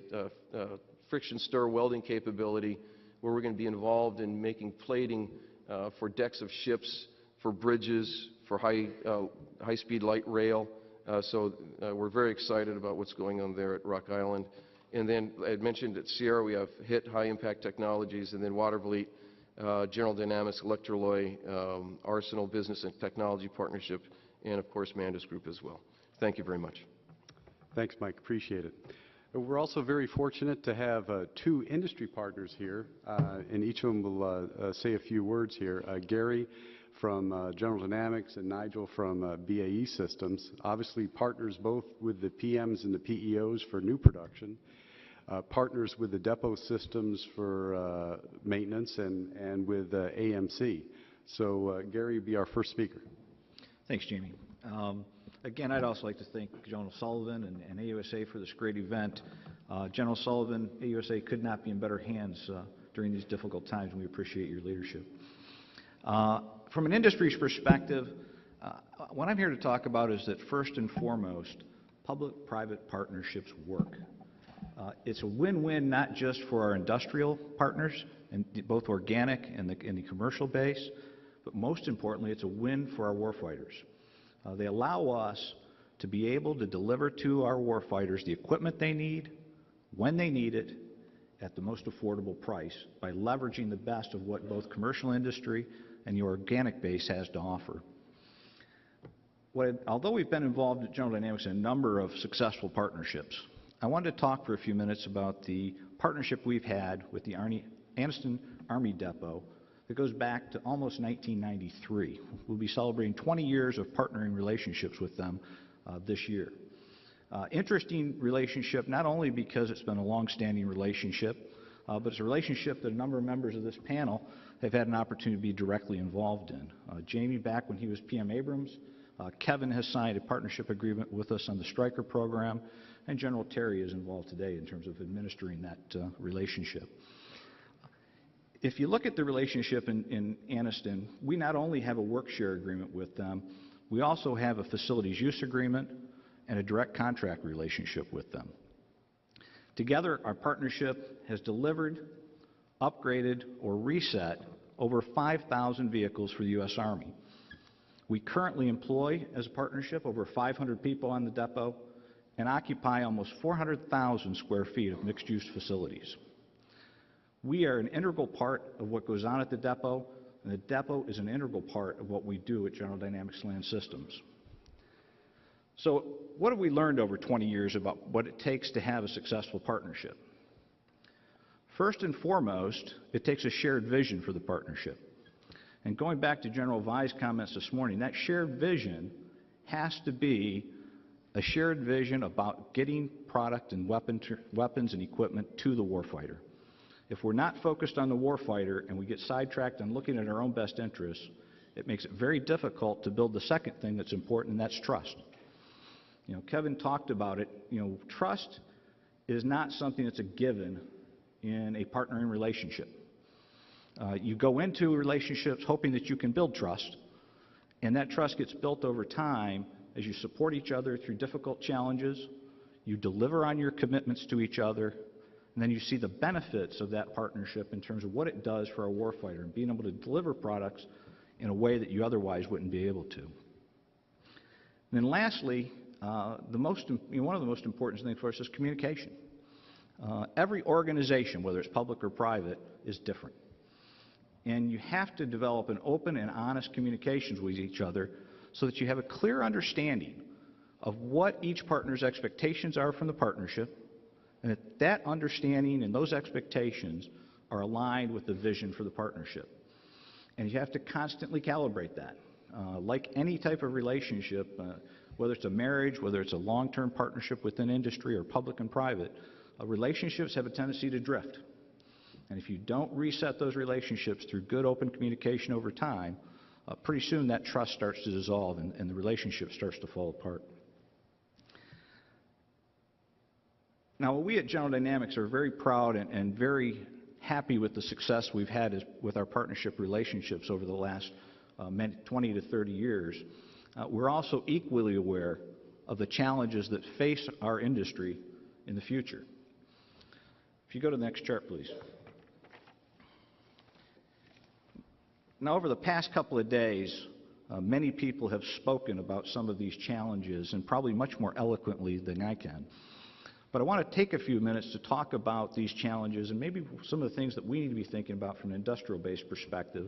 friction stir welding capability where we're going to be involved in making plating for decks of ships, for bridges, for high-speed light rail. So we're very excited about what's going on there at Rock Island. And then I had mentioned at Sierra we have HIT, High Impact Technologies, and then Watervliet, General Dynamics, Electroloy, Arsenal Business and Technology Partnership, and of course Mandus Group as well. Thank you very much. Thanks, Mike. Appreciate it. We're also very fortunate to have two industry partners here, and each of them will say a few words here. Gary from General Dynamics and Nigel from BAE Systems, obviously partners both with the PMs and the PEOs for new production, partners with the depot systems for maintenance, and with AMC. So Gary will be our first speaker. Thanks, Jamie. Again, I'd also like to thank General Sullivan and AUSA for this great event. General Sullivan, AUSA could not be in better hands during these difficult times, and we appreciate your leadership. From an industry's perspective, what I'm here to talk about is that first and foremost, public-private partnerships work. It's a win-win not just for our industrial partners, and both organic and the commercial base, but most importantly, it's a win for our warfighters. They allow us to be able to deliver to our warfighters the equipment they need, when they need it, at the most affordable price by leveraging the best of what both commercial industry and the organic base has to offer. Although we've been involved at General Dynamics in a number of successful partnerships, I wanted to talk for a few minutes about the partnership we've had with the Anniston Army Depot that goes back to almost 1993. We'll be celebrating 20 years of partnering relationships with them this year. Interesting relationship, not only because it's been a long-standing relationship, but it's a relationship that a number of members of this panel have had an opportunity to be directly involved in. Jamie, back when he was PM Abrams, Kevin has signed a partnership agreement with us on the Stryker program, and General Terry is involved today in terms of administering that relationship. If you look at the relationship in Anniston, we not only have a work share agreement with them, we also have a facilities use agreement and a direct contract relationship with them. Together, our partnership has delivered, upgraded, or reset over 5,000 vehicles for the U.S. Army. We currently employ, as a partnership, over 500 people on the depot and occupy almost 400,000 square feet of mixed-use facilities. We are an integral part of what goes on at the depot, and the depot is an integral part of what we do at General Dynamics Land Systems. So what have we learned over 20 years about what it takes to have a successful partnership? First and foremost, it takes a shared vision for the partnership. And going back to General Vai's comments this morning, that shared vision has to be a shared vision about getting product and weapons and equipment to the warfighter. If we're not focused on the warfighter and we get sidetracked on looking at our own best interests, it makes it very difficult to build the second thing that's important, and that's trust. Kevin talked about it. Trust is not something that's a given in a partnering relationship. You go into relationships hoping that you can build trust, and that trust gets built over time as you support each other through difficult challenges, you deliver on your commitments to each other, and then you see the benefits of that partnership in terms of what it does for our warfighter and being able to deliver products in a way that you otherwise wouldn't be able to. And then lastly, one of the most important things for us is communication. Every organization, whether it's public or private, is different. And you have to develop an open and honest communications with each other so that you have a clear understanding of what each partner's expectations are from the partnership, and that understanding and those expectations are aligned with the vision for the partnership. And you have to constantly calibrate that. Like any type of relationship, whether it's a marriage, whether it's a long-term partnership within industry or public and private, relationships have a tendency to drift. And if you don't reset those relationships through good open communication over time, pretty soon that trust starts to dissolve and the relationship starts to fall apart. Now, we at General Dynamics are very proud and very happy with the success we've had with our partnership relationships over the last 20 to 30 years. We're also equally aware of the challenges that face our industry in the future. If you go to the next chart, please. Now, over the past couple of days, many people have spoken about some of these challenges, and probably much more eloquently than I can. But I want to take a few minutes to talk about these challenges and maybe some of the things that we need to be thinking about from an industrial-based perspective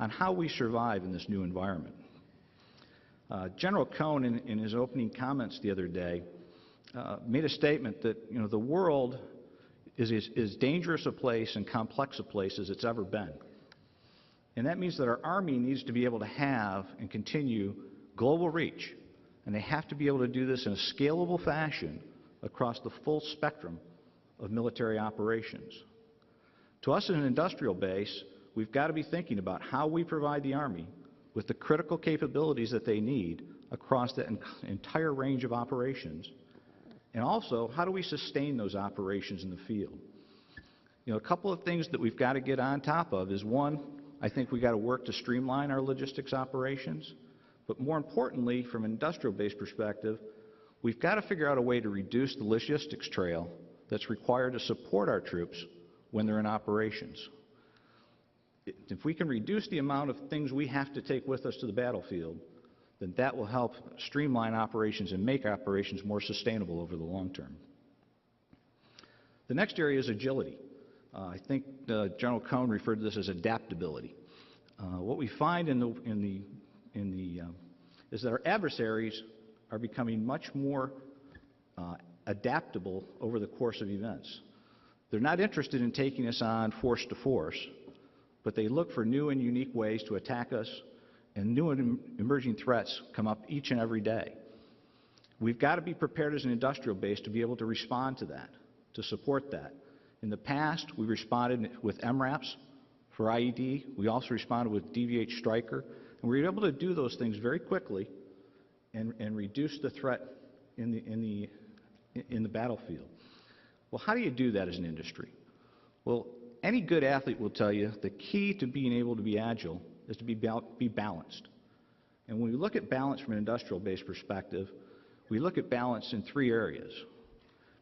on how we survive in this new environment. General Cohn, in his opening comments the other day, made a statement that the world is as dangerous a place and complex a place as it's ever been. And that means that our Army needs to be able to have and continue global reach. And they have to be able to do this in a scalable fashion across the full spectrum of military operations. To us as an industrial base, we've got to be thinking about how we provide the Army with the critical capabilities that they need across the entire range of operations. And also, how do we sustain those operations in the field? A couple of things that we've got to get on top of is, one, I think we've got to work to streamline our logistics operations. But more importantly, from an industrial-based perspective, we've got to figure out a way to reduce the logistics trail that's required to support our troops when they're in operations. If we can reduce the amount of things we have to take with us to the battlefield, then that will help streamline operations and make operations more sustainable over the long term. The next area is agility. I think General Cohn referred to this as adaptability. What we find is that our adversaries are becoming much more adaptable over the course of events. They're not interested in taking us on force to force, but they look for new and unique ways to attack us, and new and emerging threats come up each and every day. We've got to be prepared as an industrial base to be able to respond to that, to support that. In the past, we responded with MRAPs for IED. We also responded with DVH Stryker, and we were able to do those things very quickly and reduce the threat in the battlefield. Well, how do you do that as an industry? Well, any good athlete will tell you the key to being able to be agile is to be balanced. And when we look at balance from an industrial-based perspective, we look at balance in three areas.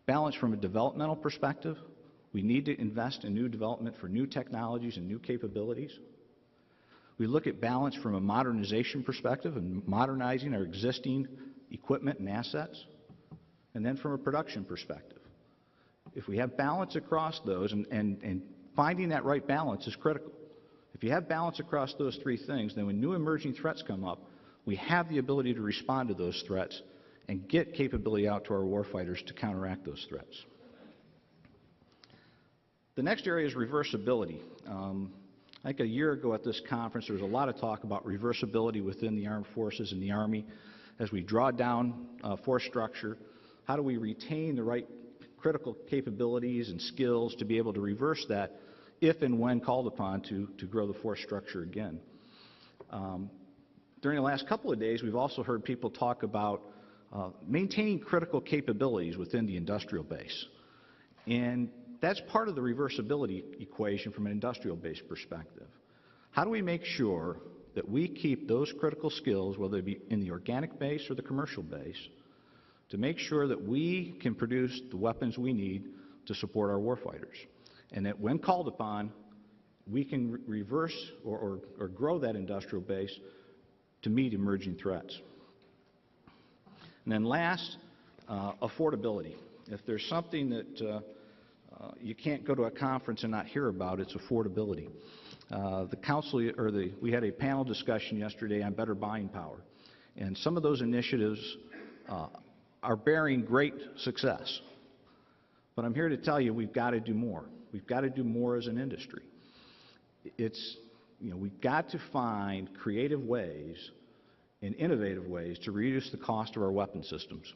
Balance from a developmental perspective. We need to invest in new development for new technologies and new capabilities. We look at balance from a modernization perspective and modernizing our existing equipment and assets. And then from a production perspective. If we have balance across those, and finding that right balance is critical. If you have balance across those three things, then when new emerging threats come up, we have the ability to respond to those threats and get capability out to our warfighters to counteract those threats. The next area is reversibility. I think a year ago at this conference, there was a lot of talk about reversibility within the armed forces and the Army. As we draw down force structure, how do we retain the right critical capabilities and skills to be able to reverse that if and when called upon to grow the force structure again? During the last couple of days, we've also heard people talk about maintaining critical capabilities within the industrial base. And that's part of the reversibility equation from an industrial base perspective. How do we make sure that we keep those critical skills, whether it be in the organic base or the commercial base, to make sure that we can produce the weapons we need to support our warfighters, and that when called upon, we can reverse or grow that industrial base to meet emerging threats. And then last, affordability. If there's something that you can't go to a conference and not hear about, it's affordability. The council, we had a panel discussion yesterday on better buying power, and some of those initiatives are bearing great success. But I'm here to tell you we've got to do more. We've got to do more as an industry. We've got to find creative ways and innovative ways to reduce the cost of our weapon systems.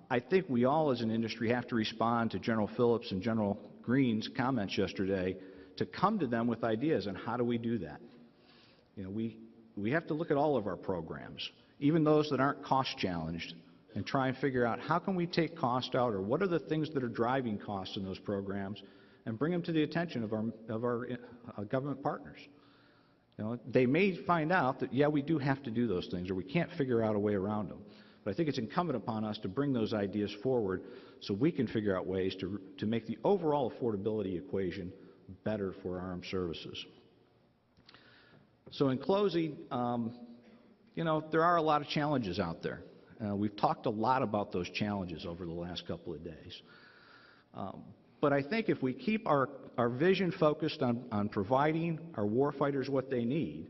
I think we all as an industry have to respond to General Phillips and General Green's comments yesterday to come to them with ideas on how do we do that. We have to look at all of our programs, even those that aren't cost challenged, and try and figure out how can we take cost out, or what are the things that are driving costs in those programs, and bring them to the attention of our government partners. They may find out that, yeah, we do have to do those things, or we can't figure out a way around them. But I think it's incumbent upon us to bring those ideas forward so we can figure out ways to make the overall affordability equation better for our armed services. So in closing, there are a lot of challenges out there. We've talked a lot about those challenges over the last couple of days. But I think if we keep our vision focused on providing our warfighters what they need,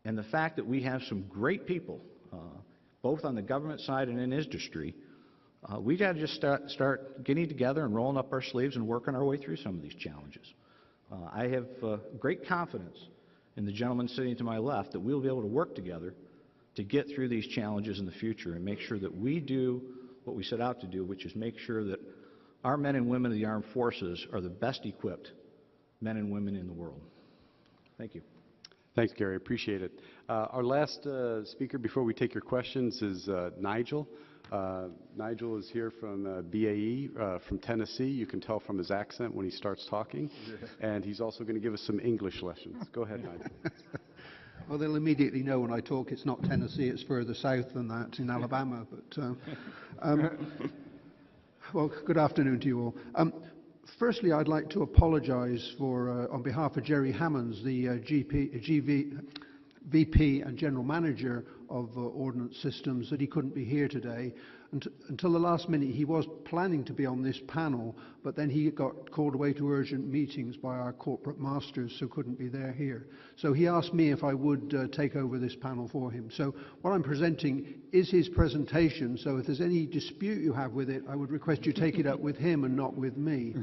and the fact that we have some great people, both on the government side and in industry, we got to just start getting together and rolling up our sleeves and working our way through some of these challenges. I have great confidence in the gentleman sitting to my left that we'll be able to work together to get through these challenges in the future and make sure that we do what we set out to do, which is make sure that our men and women of the armed forces are the best equipped men and women in the world. Thank you. Thanks, Gary. Appreciate it. Our last speaker before we take your questions is Nigel. Nigel is here from BAE, from Tennessee. You can tell from his accent when he starts talking. And he's also going to give us some English lessons. Go ahead, Nigel. Well, they'll immediately know when I talk it's not Tennessee, it's further south than that, in Alabama. But well, good afternoon to you all. Firstly, I'd like to apologize for, on behalf of Jerry Hammonds, the VP and General Manager of Ordnance Systems, that he couldn't be here today. Until the last minute, he was planning to be on this panel, but then he got called away to urgent meetings by our corporate masters, so couldn't be there here. So he asked me if I would take over this panel for him. So what I'm presenting is his presentation, so if there's any dispute you have with it, I would request you take it up with him and not with me.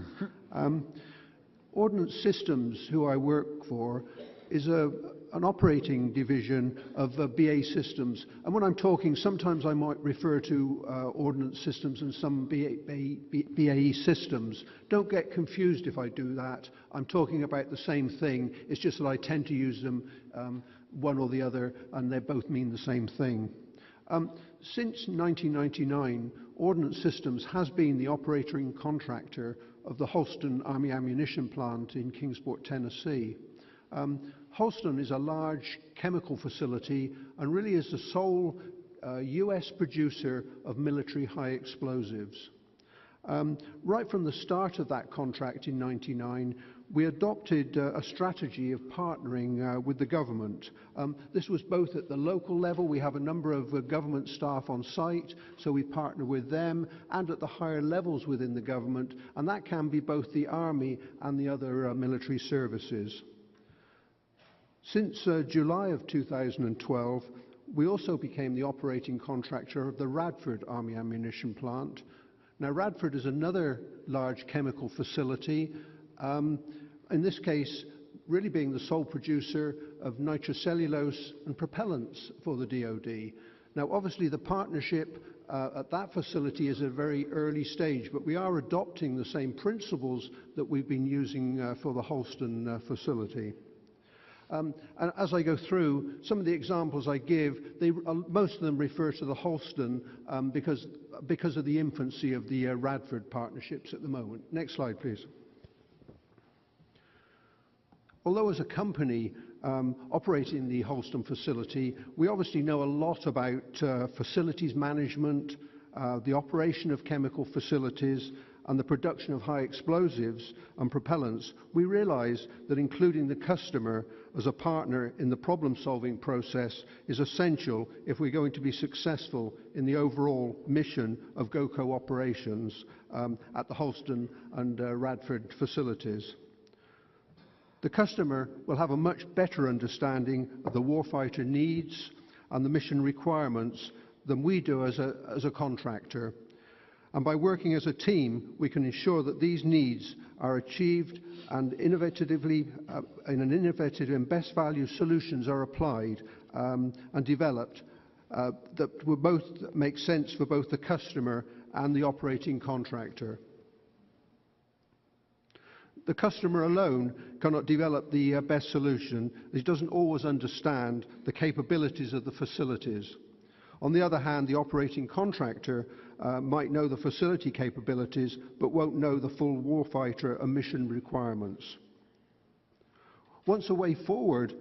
Ordnance Systems, who I work for, is an operating division of BAE Systems. And when I'm talking, sometimes I might refer to Ordnance Systems and some BAE Systems. Don't get confused if I do that. I'm talking about the same thing. It's just that I tend to use them one or the other, and they both mean the same thing. Since 1999, Ordnance Systems has been the operating contractor of the Holston Army Ammunition Plant in Kingsport, Tennessee. Holston is a large chemical facility and really is the sole US producer of military high explosives. Right from the start of that contract in '99, we adopted a strategy of partnering with the government. This was both at the local level. We have a number of government staff on site, so we partner with them, and at the higher levels within the government, and that can be both the Army and the other military services. Since July of 2012, we also became the operating contractor of the Radford Army Ammunition Plant. Now, Radford is another large chemical facility, in this case, really being the sole producer of nitrocellulose and propellants for the DoD. Now, obviously, the partnership at that facility is a very early stage, but we are adopting the same principles that we've been using for the Holston facility. And as I go through, some of the examples I give, most of them refer to the Holston because of the infancy of the Radford partnerships at the moment. Next slide, please. Although as a company operating the Holston facility, we obviously know a lot about facilities management, the operation of chemical facilities, and the production of high explosives and propellants. We realize that including the customer as a partner in the problem-solving process is essential if we're going to be successful in the overall mission of GOCO operations at the Holston and Radford facilities. The customer will have a much better understanding of the warfighter needs and the mission requirements than we do as a contractor. And by working as a team, we can ensure that these needs are achieved and innovatively, in an innovative and best value solutions are applied and developed that will both make sense for both the customer and the operating contractor. The customer alone cannot develop the best solution. He doesn't always understand the capabilities of the facilities. On the other hand, the operating contractor might know the facility capabilities, but won't know the full warfighter and mission requirements. Once a way forward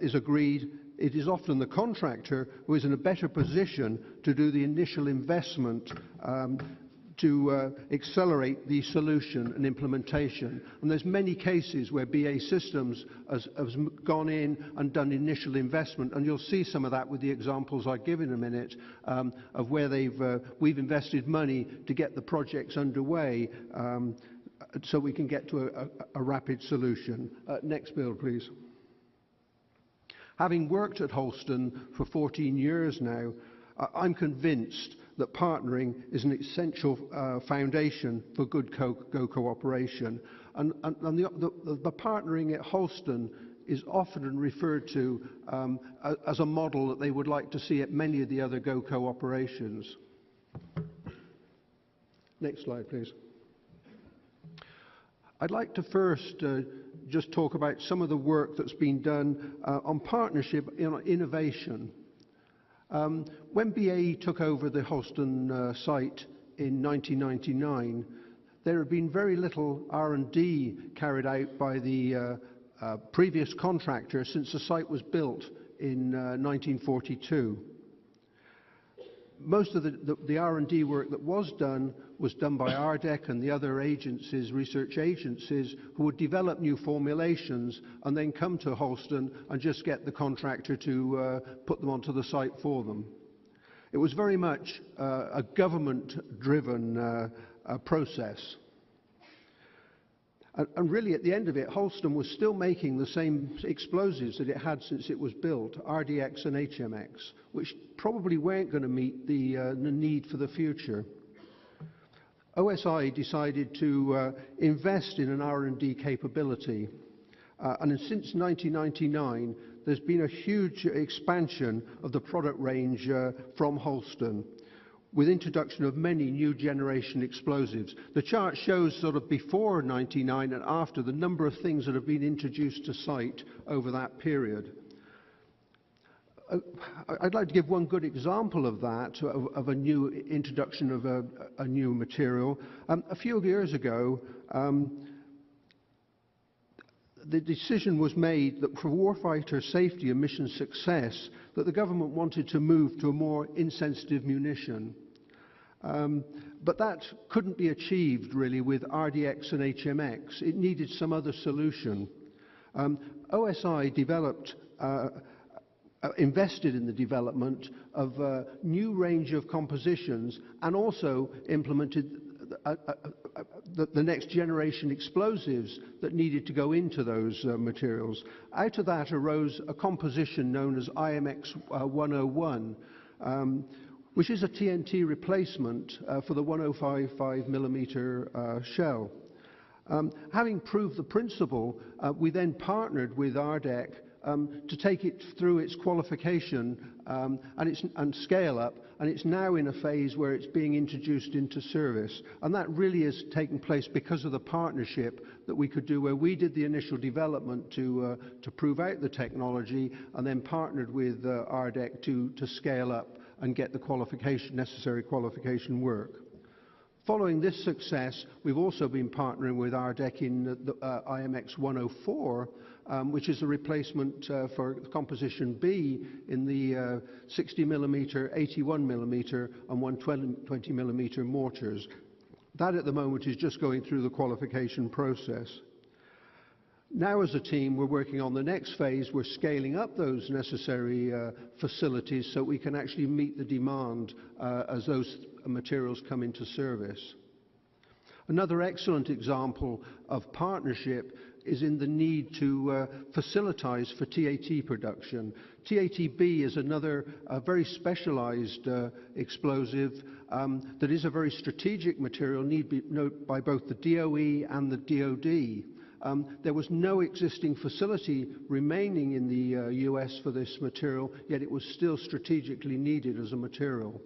is agreed, it is often the contractor who is in a better position to do the initial investment to accelerate the solution and implementation. And there's many cases where BAE Systems has gone in and done initial investment, and you'll see some of that with the examples I give in a minute of where we've invested money to get the projects underway so we can get to a rapid solution. Next build, please. Having worked at Holston for 14 years now, I'm convinced that partnering is an essential foundation for good GOCO operation. And the partnering at Holston is often referred to as a model that they would like to see at many of the other GOCO operations. Next slide, please. I'd like to first just talk about some of the work that's been done on partnership innovation. When BAE took over the Holston site in 1999, there had been very little R&D carried out by the previous contractor since the site was built in 1942. Most of the R&D work that was done by RDEC and the other agencies, research agencies, who would develop new formulations and then come to Holston and just get the contractor to put them onto the site for them. It was very much a government-driven process. And really, at the end of it, Holston was still making the same explosives that it had since it was built, RDX and HMX, which probably weren't going to meet the need for the future. OSI decided to invest in an R&D capability. And since 1999, there's been a huge expansion of the product range from Holston, with introduction of many new generation explosives. The chart shows sort of before 99 and after the number of things that have been introduced to site over that period. I'd like to give one good example of that, of a new introduction of a new material. A few years ago, the decision was made that for warfighter safety and mission success, that the government wanted to move to a more insensitive munition. But that couldn't be achieved really with RDX and HMX. It needed some other solution. OSI invested in the development of a new range of compositions and also implemented the next generation explosives that needed to go into those materials. Out of that arose a composition known as IMX 101, which is a TNT replacement for the 105 millimeter shell. Having proved the principle, we then partnered with RDEC to take it through its qualification and scale up, and it's now in a phase where it's being introduced into service. And that really is taking place because of the partnership that we could do, where we did the initial development to prove out the technology, and then partnered with RDEC to scale up and get the necessary qualification work. Following this success, we've also been partnering with RDEC in the IMX 104, which is a replacement for composition B in the 60 millimeter, 81 millimeter and 120 millimeter mortars. That at the moment is just going through the qualification process. Now as a team, we're working on the next phase. We're scaling up those necessary facilities so we can actually meet the demand as those materials come into service. Another excellent example of partnership is in the need to facilitize for TAT production. TATB is another very specialized explosive that is a very strategic material needed by both the DOE and the DOD. There was no existing facility remaining in the US for this material, yet it was still strategically needed as a material.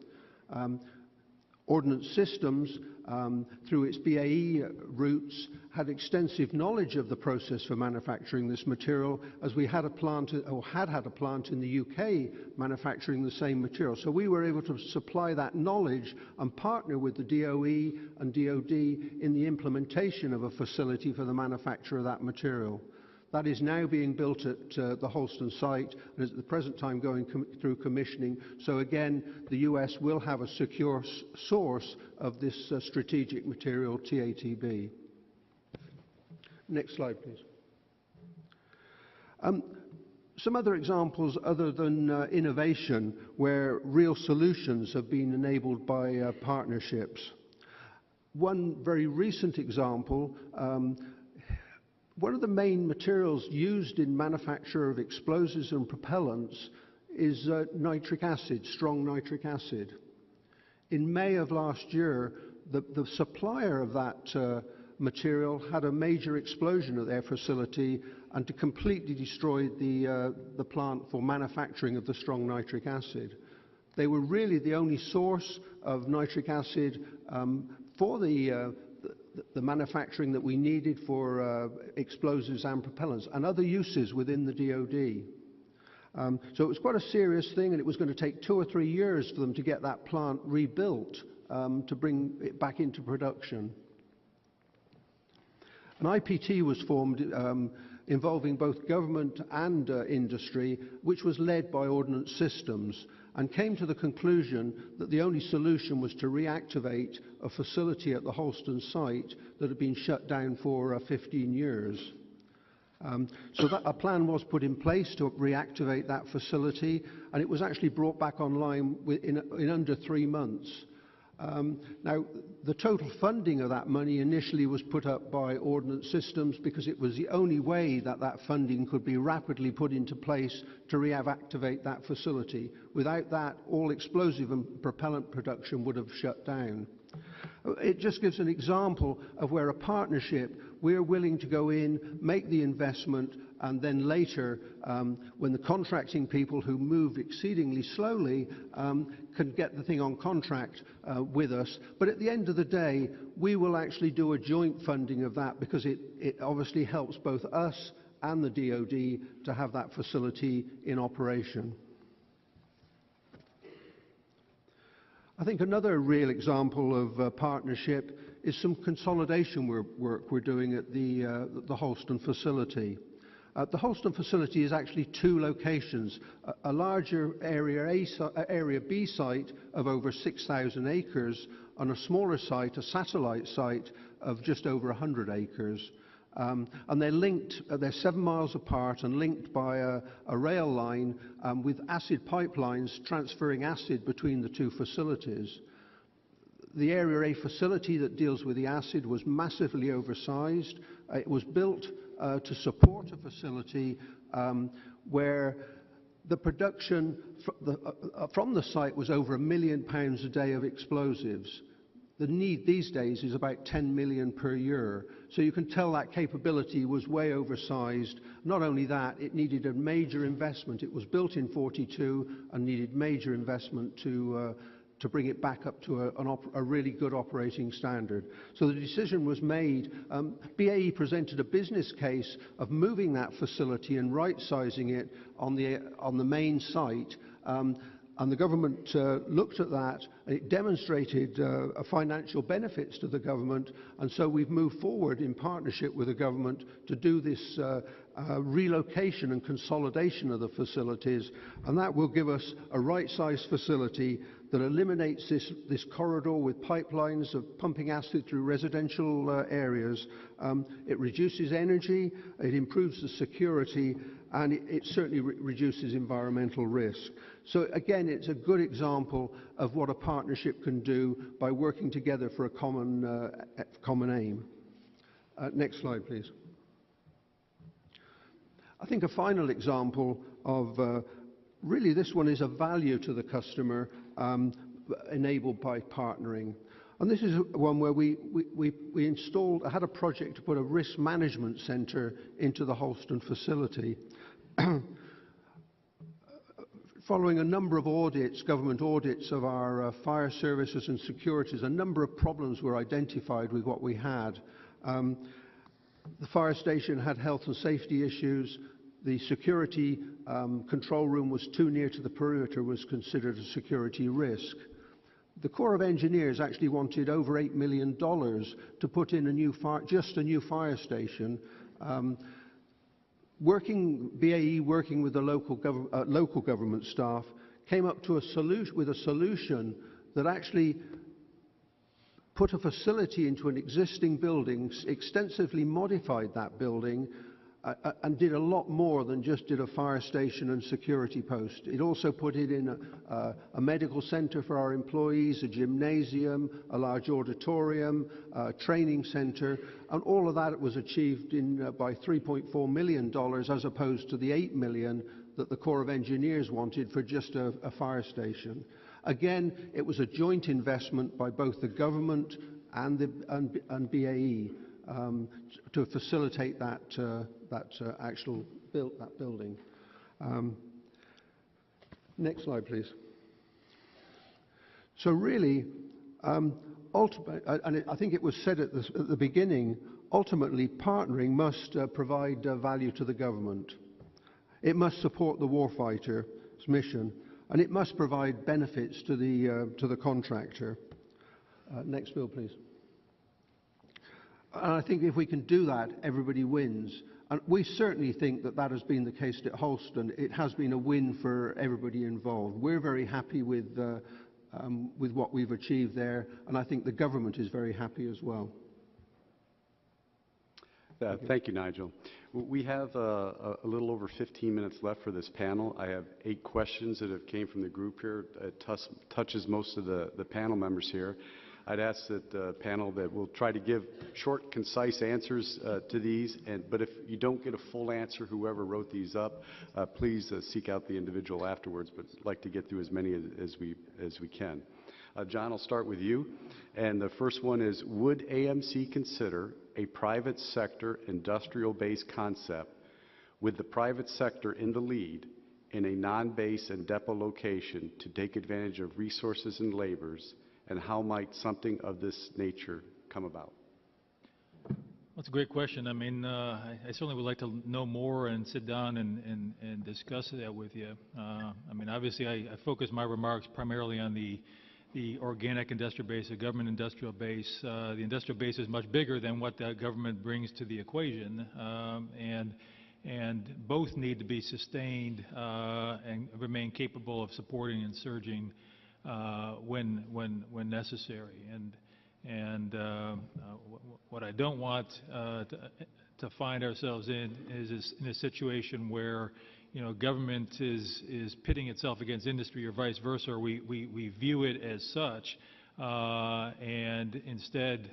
Ordnance Systems, through its BAE roots, had extensive knowledge of the process for manufacturing this material, as we had a plant, or had a plant in the UK manufacturing the same material. So we were able to supply that knowledge and partner with the DOE and DOD in the implementation of a facility for the manufacture of that material. That is now being built at the Holston site and is at the present time going through commissioning. So again, the US will have a secure source of this strategic material, TATB. Next slide, please. Some other examples other than innovation where real solutions have been enabled by partnerships. One very recent example, one of the main materials used in manufacture of explosives and propellants is nitric acid, strong nitric acid. In May of last year, the supplier of that material had a major explosion at their facility and to completely destroy the plant for manufacturing of the strong nitric acid. They were really the only source of nitric acid for the manufacturing that we needed for explosives and propellants and other uses within the DOD. So it was quite a serious thing, and it was going to take 2 or 3 years for them to get that plant rebuilt to bring it back into production. An IPT was formed involving both government and industry, which was led by Ordnance Systems, and came to the conclusion that the only solution was to reactivate a facility at the Holston site that had been shut down for 15 years. So a plan was put in place to reactivate that facility, and it was actually brought back online in under 3 months. Now, the total funding of that money initially was put up by Ordnance Systems because it was the only way that that funding could be rapidly put into place to reactivate that facility. Without that, all explosive and propellant production would have shut down. It just gives an example of where a partnership, we're willing to go in, make the investment, and then later, when the contracting people who move exceedingly slowly can get the thing on contract with us. But at the end of the day, we will actually do a joint funding of that because it obviously helps both us and the DOD to have that facility in operation. I think another real example of partnership is some consolidation work we're doing at the Holston facility. The Holston facility is actually 2 locations, a larger area B site of over 6,000 acres and a smaller site, a satellite site of just over 100 acres. And they're linked, they're 7 miles apart and linked by a rail line with acid pipelines transferring acid between the 2 facilities. The Area A facility that deals with the acid was massively oversized. It was built to support a facility where the production from the site was over £1 million a day of explosives. The need these days is about 10 million per year. So you can tell that capability was way oversized. Not only that, it needed a major investment. It was built in 42 and needed major investment to bring it back up to a really good operating standard. So the decision was made. BAE presented a business case of moving that facility and right-sizing it on the main site. And the government looked at that, and it demonstrated financial benefits to the government, and so we've moved forward in partnership with the government to do this relocation and consolidation of the facilities, and that will give us a right-sized facility that eliminates this corridor with pipelines of pumping acid through residential areas. It reduces energy, it improves the security, and it certainly reduces environmental risk. So again, it's a good example of what a partnership can do by working together for a common aim. Next slide, please. I think a final example of really this one is a value to the customer enabled by partnering. And this is one where we had a project to put a risk management centre into the Holston facility. Following a number of audits, government audits of our fire services and securities, a number of problems were identified with what we had. The fire station had health and safety issues. The security control room was too near to the perimeter, was considered a security risk. The Corps of Engineers actually wanted over $8 million to put in just a new fire station. BAE, working with the local government staff, came up to a solution that actually put a facility into an existing building, extensively modified that building, and did a lot more than just did a fire station and security post. It also put it in a medical centre for our employees, a gymnasium, a large auditorium, a training centre, and all of that was achieved by $3.4 million as opposed to the $8 million that the Corps of Engineers wanted for just a fire station. Again, it was a joint investment by both the government and BAE to facilitate that actual building. Next slide, please. So really, ultimately, and I think it was said at the beginning, ultimately partnering must provide value to the government. It must support the warfighter's mission, and it must provide benefits to the contractor. Next bill, please. And I think if we can do that, everybody wins. And we certainly think that that has been the case at Holston. It has been a win for everybody involved. We're very happy with what we've achieved there, and I think the government is very happy as well. Thank you, Nigel. We have a little over 15 minutes left for this panel. I have 8 questions that have came from the group here. It touches most of the panel members here. I'd ask that the panel that we'll try to give short, concise answers to these, but if you don't get a full answer, whoever wrote these up, please seek out the individual afterwards, but I'd like to get through as many as we can. John, I'll start with you, and the first one is, would AMC consider a private sector industrial-based concept with the private sector in the lead in a non-base and depot location to take advantage of resources and labors, and how might something of this nature come about? That's a great question. I mean, I certainly would like to know more and sit down and discuss that with you. I mean, obviously, I focus my remarks primarily on the organic industrial base, the government industrial base. The industrial base is much bigger than what the government brings to the equation, and both need to be sustained and remain capable of supporting and surging when necessary. And what I don't want to find ourselves in is in a situation where, you know, government is pitting itself against industry or vice versa, or we view it as such, and instead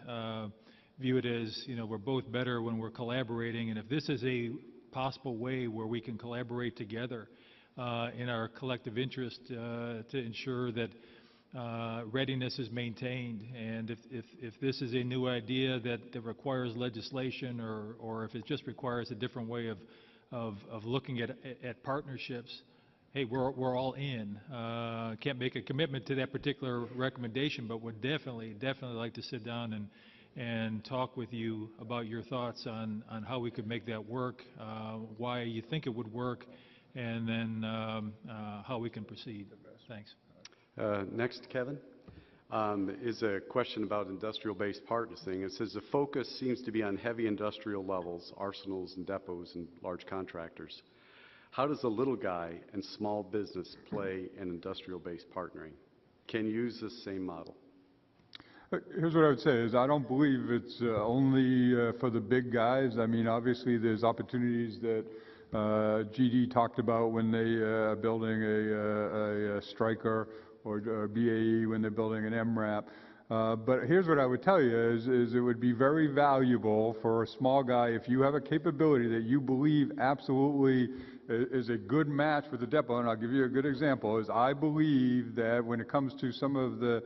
view it as, you know, we're both better when we're collaborating. And if this is a possible way where we can collaborate together in our collective interest to ensure that readiness is maintained. And if this is a new idea that requires legislation, or if it just requires a different way of looking at partnerships, hey, we're all in. Can't make a commitment to that particular recommendation, but would definitely like to sit down and talk with you about your thoughts on how we could make that work, why you think it would work, and then how we can proceed. Thanks. Next, Kevin, is a question about industrial-based partnering. It says the focus seems to be on heavy industrial levels, arsenals and depots and large contractors. How does the little guy and small business play in industrial-based partnering? Can you use this same model? Here's what I would say is I don't believe it's only for the big guys. I mean, obviously there's opportunities that GD talked about when they building a Stryker or BAE when they're building an MRAP. But here's what I would tell you is it would be very valuable for a small guy if you have a capability that you believe absolutely is a good match with the depot. And I'll give you a good example is I believe that when it comes to some of the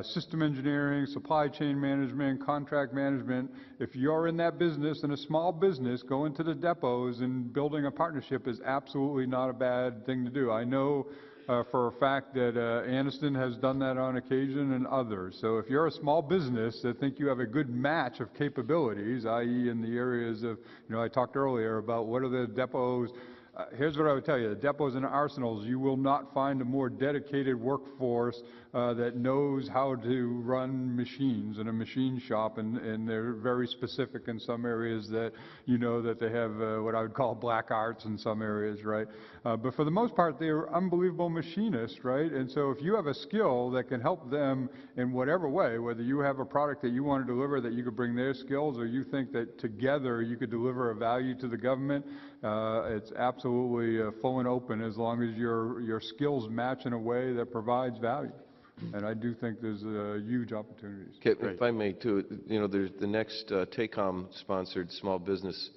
system engineering, supply chain management, contract management, if you're in that business and a small business, going to the depots and building a partnership is absolutely not a bad thing to do. I know for a fact that Anniston has done that on occasion and others. So if you're a small business that think you have a good match of capabilities, i.e. in the areas of, I talked earlier about what are the depots. Here's what I would tell you. The depots and arsenals, you will not find a more dedicated workforce that knows how to run machines in a machine shop, and they're very specific in some areas that that they have what I would call black arts in some areas, right? But for the most part, they're unbelievable machinists, right? And so if you have a skill that can help them in whatever way, whether you have a product that you want to deliver that you could bring their skills, or you think that together you could deliver a value to the government, it's absolutely full and open as long as your skills match in a way that provides value. And I do think there's huge opportunities. Okay, if I may too, there's the next TACOM-sponsored small business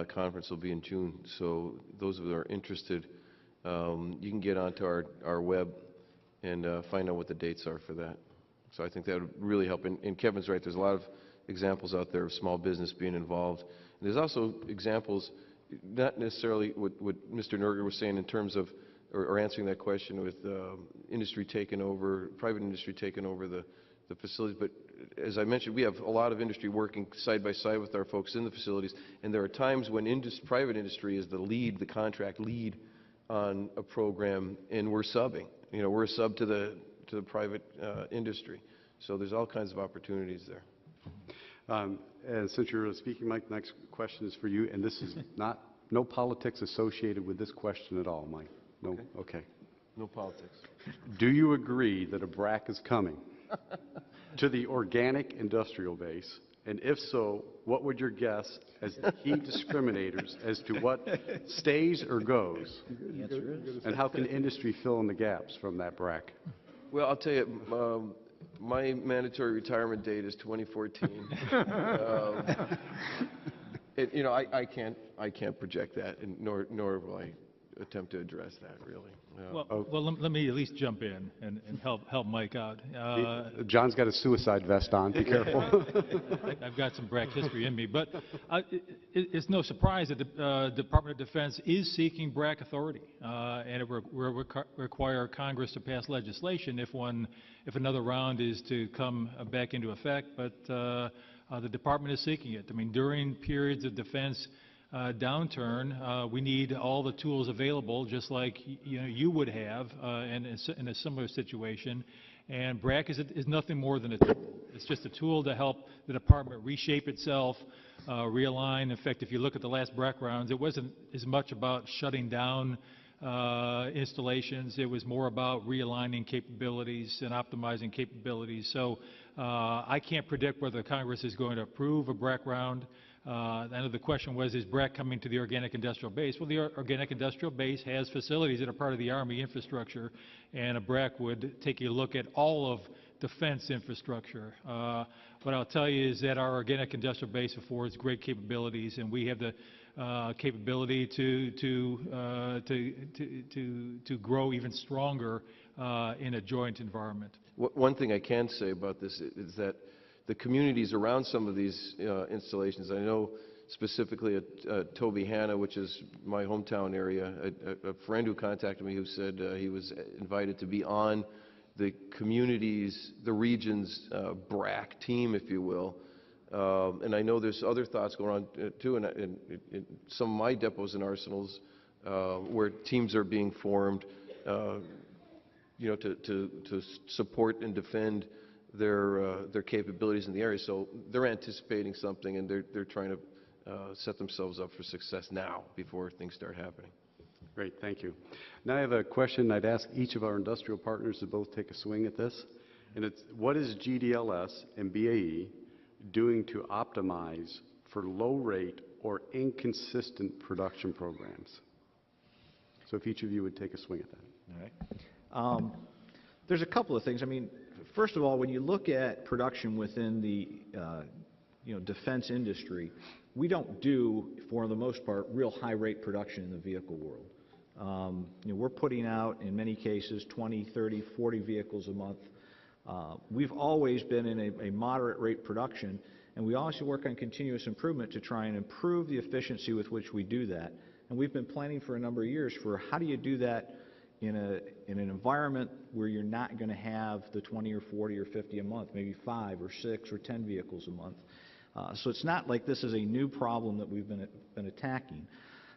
conference will be in June. So those who are interested, you can get onto our web and find out what the dates are for that. So I think that would really help. And Kevin's right, there's a lot of examples out there of small business being involved. And there's also examples, not necessarily what Mr. Nerger was saying in terms of, or answering that question with industry taking over, private industry taking over the facilities. But as I mentioned, we have a lot of industry working side by side with our folks in the facilities. And there are times when private industry is the lead, the contract lead on a program, and we're subbing. We're a sub to the private industry. So there's all kinds of opportunities there. And since you're speaking, Mike, the next question is for you, and this is no politics associated with this question at all, Mike. No, okay. No politics. Do you agree that a BRAC is coming to the organic industrial base? And if so, what would your guess as the key discriminators as to what stays or goes? The answer is. And how can industry fill in the gaps from that BRAC? Well, I'll tell you, my mandatory retirement date is 2014. I can't project that, and nor will I attempt to address that, really. Well, let me at least jump in and help Mike out. John's got a suicide vest on. Be careful. I've got some BRAC history in me, but it's no surprise that the Department of Defense is seeking BRAC authority, and it will require Congress to pass legislation if another round is to come back into effect. But the department is seeking it. I mean, during periods of defense downturn, we need all the tools available, just like you would have in a similar situation. And BRAC is nothing more than a tool. It's just a tool to help the department reshape itself, realign. In fact, if you look at the last BRAC rounds, it wasn't as much about shutting down installations. It was more about realigning capabilities and optimizing capabilities. So I can't predict whether Congress is going to approve a BRAC round. I know the question was, is BRAC coming to the organic industrial base? Well, the organic industrial base has facilities that are part of the Army infrastructure, and a BRAC would take a look at all of defense infrastructure. What I'll tell you is that our organic industrial base affords great capabilities, and we have the capability to grow even stronger in a joint environment. One thing I can say about this is that the communities around some of these installations, I know specifically at Toby Hanna, which is my hometown area, a friend who contacted me who said he was invited to be on the community's, the region's BRAC team, if you will. And I know there's other thoughts going on too in some of my depots and arsenals where teams are being formed, you know, to support and defend their capabilities in the area. So they're anticipating something, and they're trying to set themselves up for success now before things start happening. Great, thank you. Now I have a question I'd ask each of our industrial partners to both take a swing at this. And it's, what is GDLS and BAE doing to optimize for low rate or inconsistent production programs? So if each of you would take a swing at that. All right. There's a couple of things. I mean, first of all, when you look at production within the defense industry, we don't do, for the most part, real high-rate production in the vehicle world. We're putting out, in many cases, 20, 30, 40 vehicles a month. We've always been in a moderate rate production, and we also work on continuous improvement to try and improve the efficiency with which we do that. And we've been planning for a number of years for how do you do that in an environment where you're not going to have the 20 or 40 or 50 a month, maybe 5 or 6 or 10 vehicles a month. So it's not like this is a new problem that we've been attacking.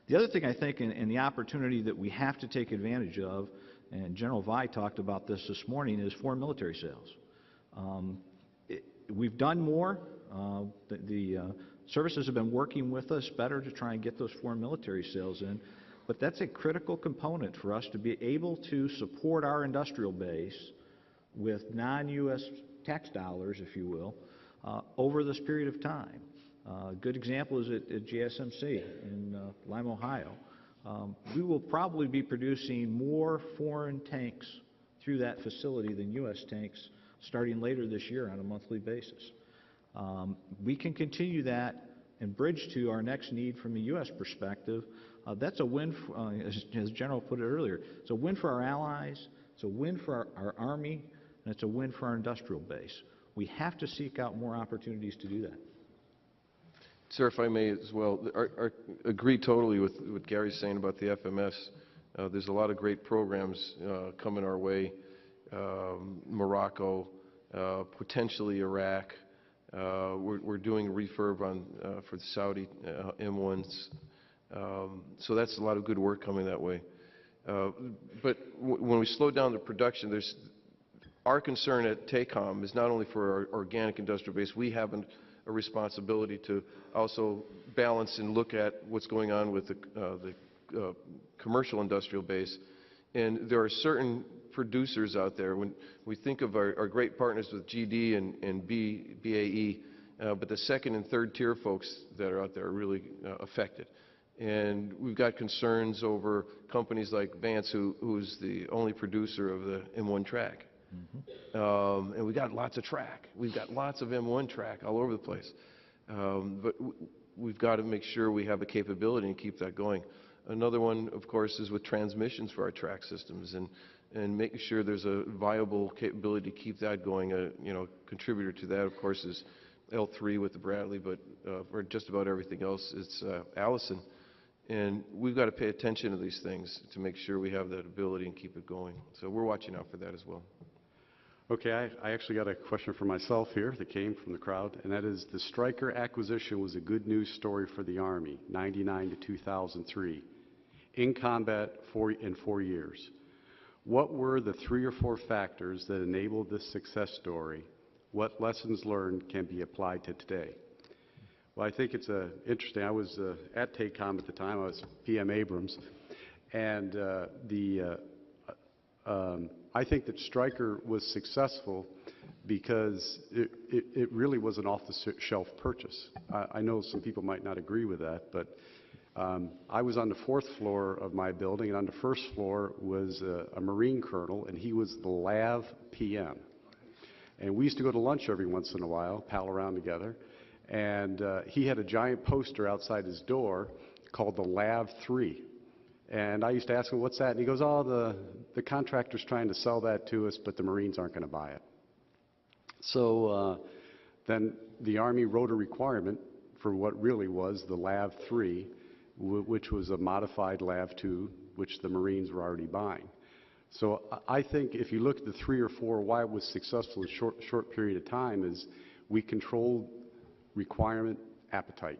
The other thing I think, and the opportunity that we have to take advantage of, and General Vai talked about this morning, is foreign military sales. We've done more. The services have been working with us better to try and get those foreign military sales in, but that's a critical component for us to be able to support our industrial base with non-U.S. tax dollars, if you will, over this period of time. A good example is at GSMC in Lime, Ohio. We will probably be producing more foreign tanks through that facility than U.S. tanks starting later this year on a monthly basis. We can continue that and bridge to our next need from a U.S. perspective. That's a win, as General put it earlier. It's a win for our allies, it's a win for our Army, and it's a win for our industrial base. We have to seek out more opportunities to do that. Sir, if I may as well, agree totally with what Gary's saying about the FMS. There's a lot of great programs coming our way. Morocco, potentially Iraq. We're doing a refurb for the Saudi M1s. So that's a lot of good work coming that way. But when we slow down the production, our concern at TACOM is not only for our organic industrial base. We have a responsibility to also balance and look at what's going on with the commercial industrial base. And there are certain producers out there. When we think of our great partners with GD and BAE, but the second and third tier folks that are out there are really affected. And we've got concerns over companies like Vance, who's the only producer of the M1 track. And we got lots of track. We've got lots of M1 track all over the place. But we've got to make sure we have the capability and keep that going. Another one, of course, is with transmissions for our track systems and making sure there's a viable capability to keep that going. A contributor to that, of course, is L3 with the Bradley, but for just about everything else, it's Allison. And we've got to pay attention to these things to make sure we have that ability and keep it going. So we're watching out for that as well. Okay, I actually got a question for myself here that came from the crowd, and that is the Stryker acquisition was a good news story for the Army, 99 to 2003, in combat in 4 years. What were the 3 or 4 factors that enabled this success story? What lessons learned can be applied to today? Well, I think it's interesting. I was at TACOM at the time. I was PM Abrams, and I think that Stryker was successful because it really was an off-the-shelf purchase. I know some people might not agree with that, but I was on the 4th floor of my building, and on the 1st floor was a Marine colonel, and he was the LAV PM. And we used to go to lunch every once in a while, pal around together, and he had a giant poster outside his door called the LAV 3. And I used to ask him, what's that? And he goes, oh, the contractor's trying to sell that to us, but the Marines aren't going to buy it. So then the Army wrote a requirement for what really was the LAV 3, which was a modified LAV 2, which the Marines were already buying. So I think if you look at the 3 or 4, why it was successful in a short period of time is we controlled requirement appetite.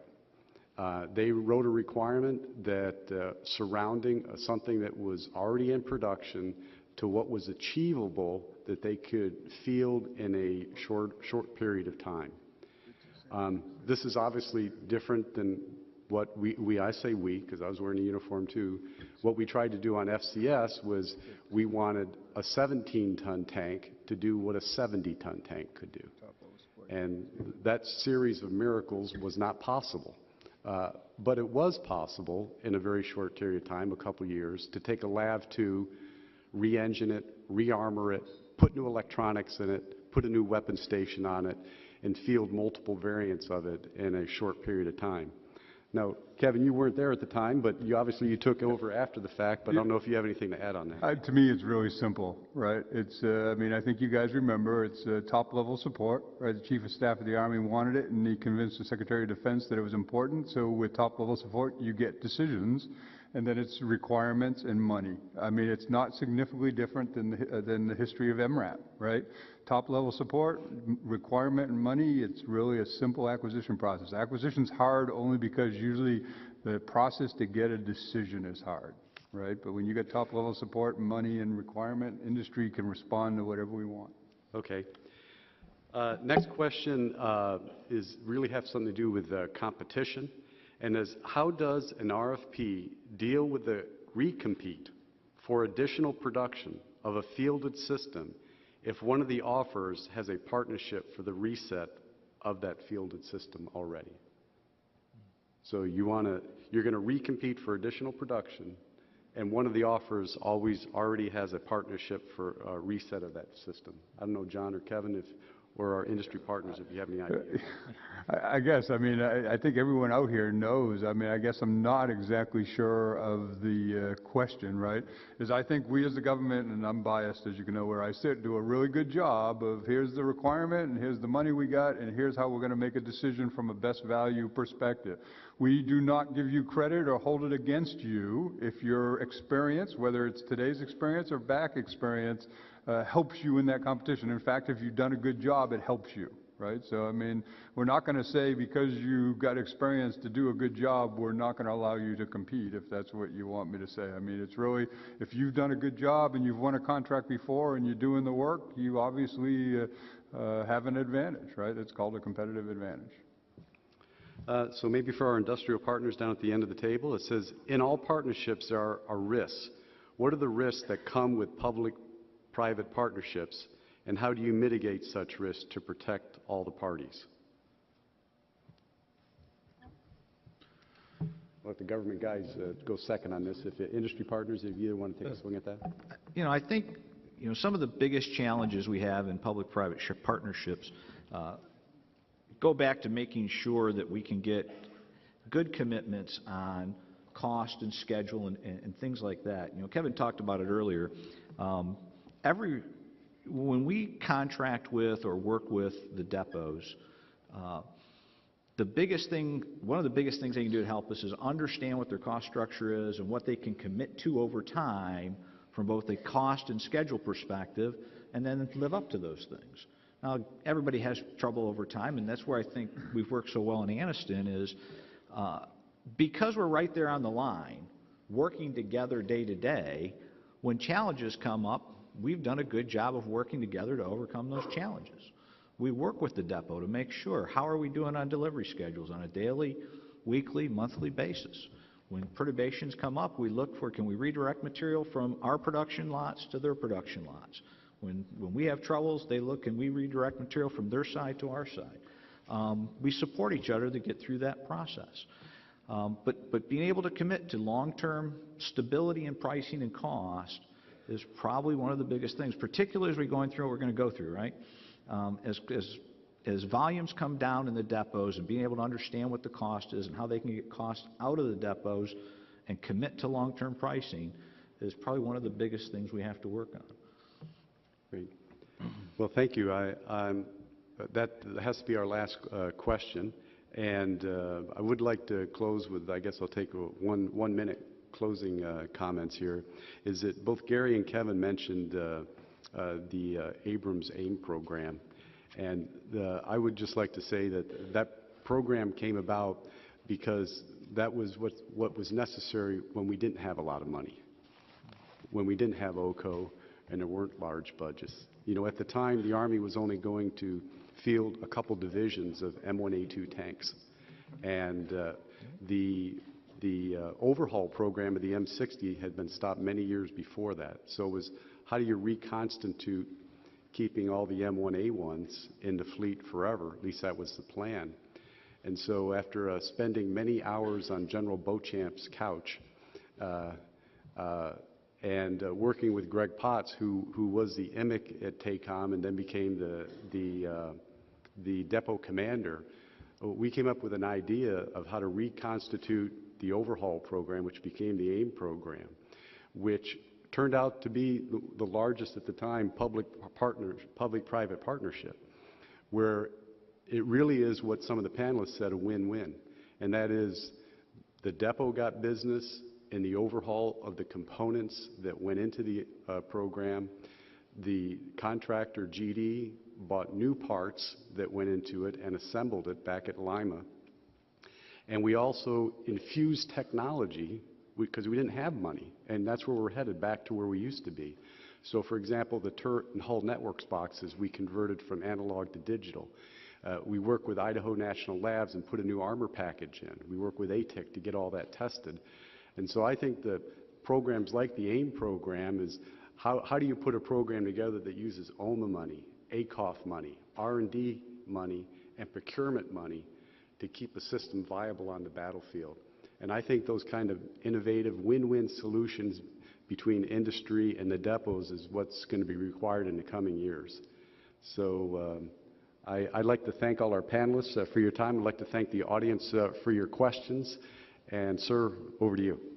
They wrote a requirement that surrounding something that was already in production to what was achievable that they could field in a short period of time. This is obviously different than what I say we, because I was wearing a uniform too. What we tried to do on FCS was we wanted a 17-ton tank to do what a 70-ton tank could do. And that series of miracles was not possible. But it was possible in a very short period of time, a couple years, to take a LAV 2, re-engine it, re-armor it, put new electronics in it, put a new weapon station on it, and field multiple variants of it in a short period of time. Now, Kevin, you weren't there at the time, but you took over after the fact, but I don't know if you have anything to add on that. To me, it's really simple, right? It's, I mean, I think you guys remember, it's top-level support, right? The Chief of Staff of the Army wanted it, and he convinced the Secretary of Defense that it was important. So with top-level support, you get decisions, and then it's requirements and money. I mean, it's not significantly different than the history of MRAP, right? Top-level support, requirement and money, it's really a simple acquisition process. Acquisition's hard only because usually the process to get a decision is hard, right? But when you get top-level support, money and requirement, industry can respond to whatever we want. Okay. Next question is really have something to do with competition, and is how does an RFP deal with the recompete for additional production of a fielded system if one of the offers has a partnership for the reset of that fielded system already? So you're going to recompete for additional production, and one of the offers already has a partnership for a reset of that system. I don't know, John or Kevin, or our industry partners, if you have any idea. I guess, I mean, I think everyone out here knows. I mean, I guess I'm not exactly sure of the question, right? Is I think we as the government, and I'm biased as you can know where I sit, do a really good job of here's the requirement and here's the money we got and here's how we're going to make a decision from a best value perspective. We do not give you credit or hold it against you if your experience, whether it's today's experience or back experience, helps you in that competition. In fact, if you've done a good job, it helps you, right? So, I mean, we're not going to say because you got experience to do a good job, we're not going to allow you to compete, if that's what you want me to say. I mean, it's really, if you've done a good job and you've won a contract before and you're doing the work, you obviously have an advantage, right? It's called a competitive advantage. So maybe for our industrial partners down at the end of the table, it says, in all partnerships there are risks. What are the risks that come with public-private partnerships, and how do you mitigate such risks to protect all the parties? I'll let the government guys go second on this. If industry partners, if you want to take a swing at that. You know, I think, you know, some of the biggest challenges we have in public-private partnerships go back to making sure that we can get good commitments on cost and schedule and things like that. You know, Kevin talked about it earlier. When we contract with or work with the depots, the biggest thing, one of the biggest things they can do to help us is understand what their cost structure is and what they can commit to over time from both a cost and schedule perspective, and then live up to those things. Now, everybody has trouble over time, and that's where I think we've worked so well in Anniston is because we're right there on the line, working together day to day, when challenges come up, we've done a good job of working together to overcome those challenges. We work with the depot to make sure, how are we doing on delivery schedules on a daily, weekly, monthly basis? When perturbations come up, we look for, can we redirect material from our production lots to their production lots? When we have troubles, they look, can we redirect material from their side to our side? We support each other to get through that process. But being able to commit to long-term stability in pricing and cost is probably one of the biggest things, particularly as we're going through what we're going to go through, right? As volumes come down in the depots and being able to understand what the cost is and how they can get costs out of the depots and commit to long-term pricing is probably one of the biggest things we have to work on. Great. Well, thank you. That has to be our last question. And I would like to close with, I guess I'll take a one-minute closing comments here, is that both Gary and Kevin mentioned the Abrams AIM program. And I would just like to say that that program came about because that was what was necessary when we didn't have a lot of money, when we didn't have OCO and there weren't large budgets. You know, at the time, the Army was only going to field a couple divisions of M1A2 tanks. And the overhaul program of the M60 had been stopped many years before that. So it was, how do you reconstitute keeping all the M1A1s in the fleet forever? At least that was the plan. And so after spending many hours on General Beauchamp's couch and working with Greg Potts, who was the IMIC at TACOM and then became the depot commander, we came up with an idea of how to reconstitute the overhaul program, which became the AIM program, which turned out to be the largest at the time public-private partnership, where it really is what some of the panelists said, a win-win. And that is the depot got business in the overhaul of the components that went into the program. The contractor, GD, bought new parts that went into it and assembled it back at Lima. And we also infused technology because we didn't have money, and that's where we're headed, back to where we used to be. So, for example, the turret and hull networks boxes we converted from analog to digital. We work with Idaho National Labs and put a new armor package in. We work with ATIC to get all that tested. And so I think that programs like the AIM program is, how do you put a program together that uses OMA money, ACOF money, R&D money, and procurement money to keep a system viable on the battlefield? And I think those kind of innovative win-win solutions between industry and the depots is what's going to be required in the coming years. So I'd like to thank all our panelists for your time. I'd like to thank the audience for your questions. And sir, over to you.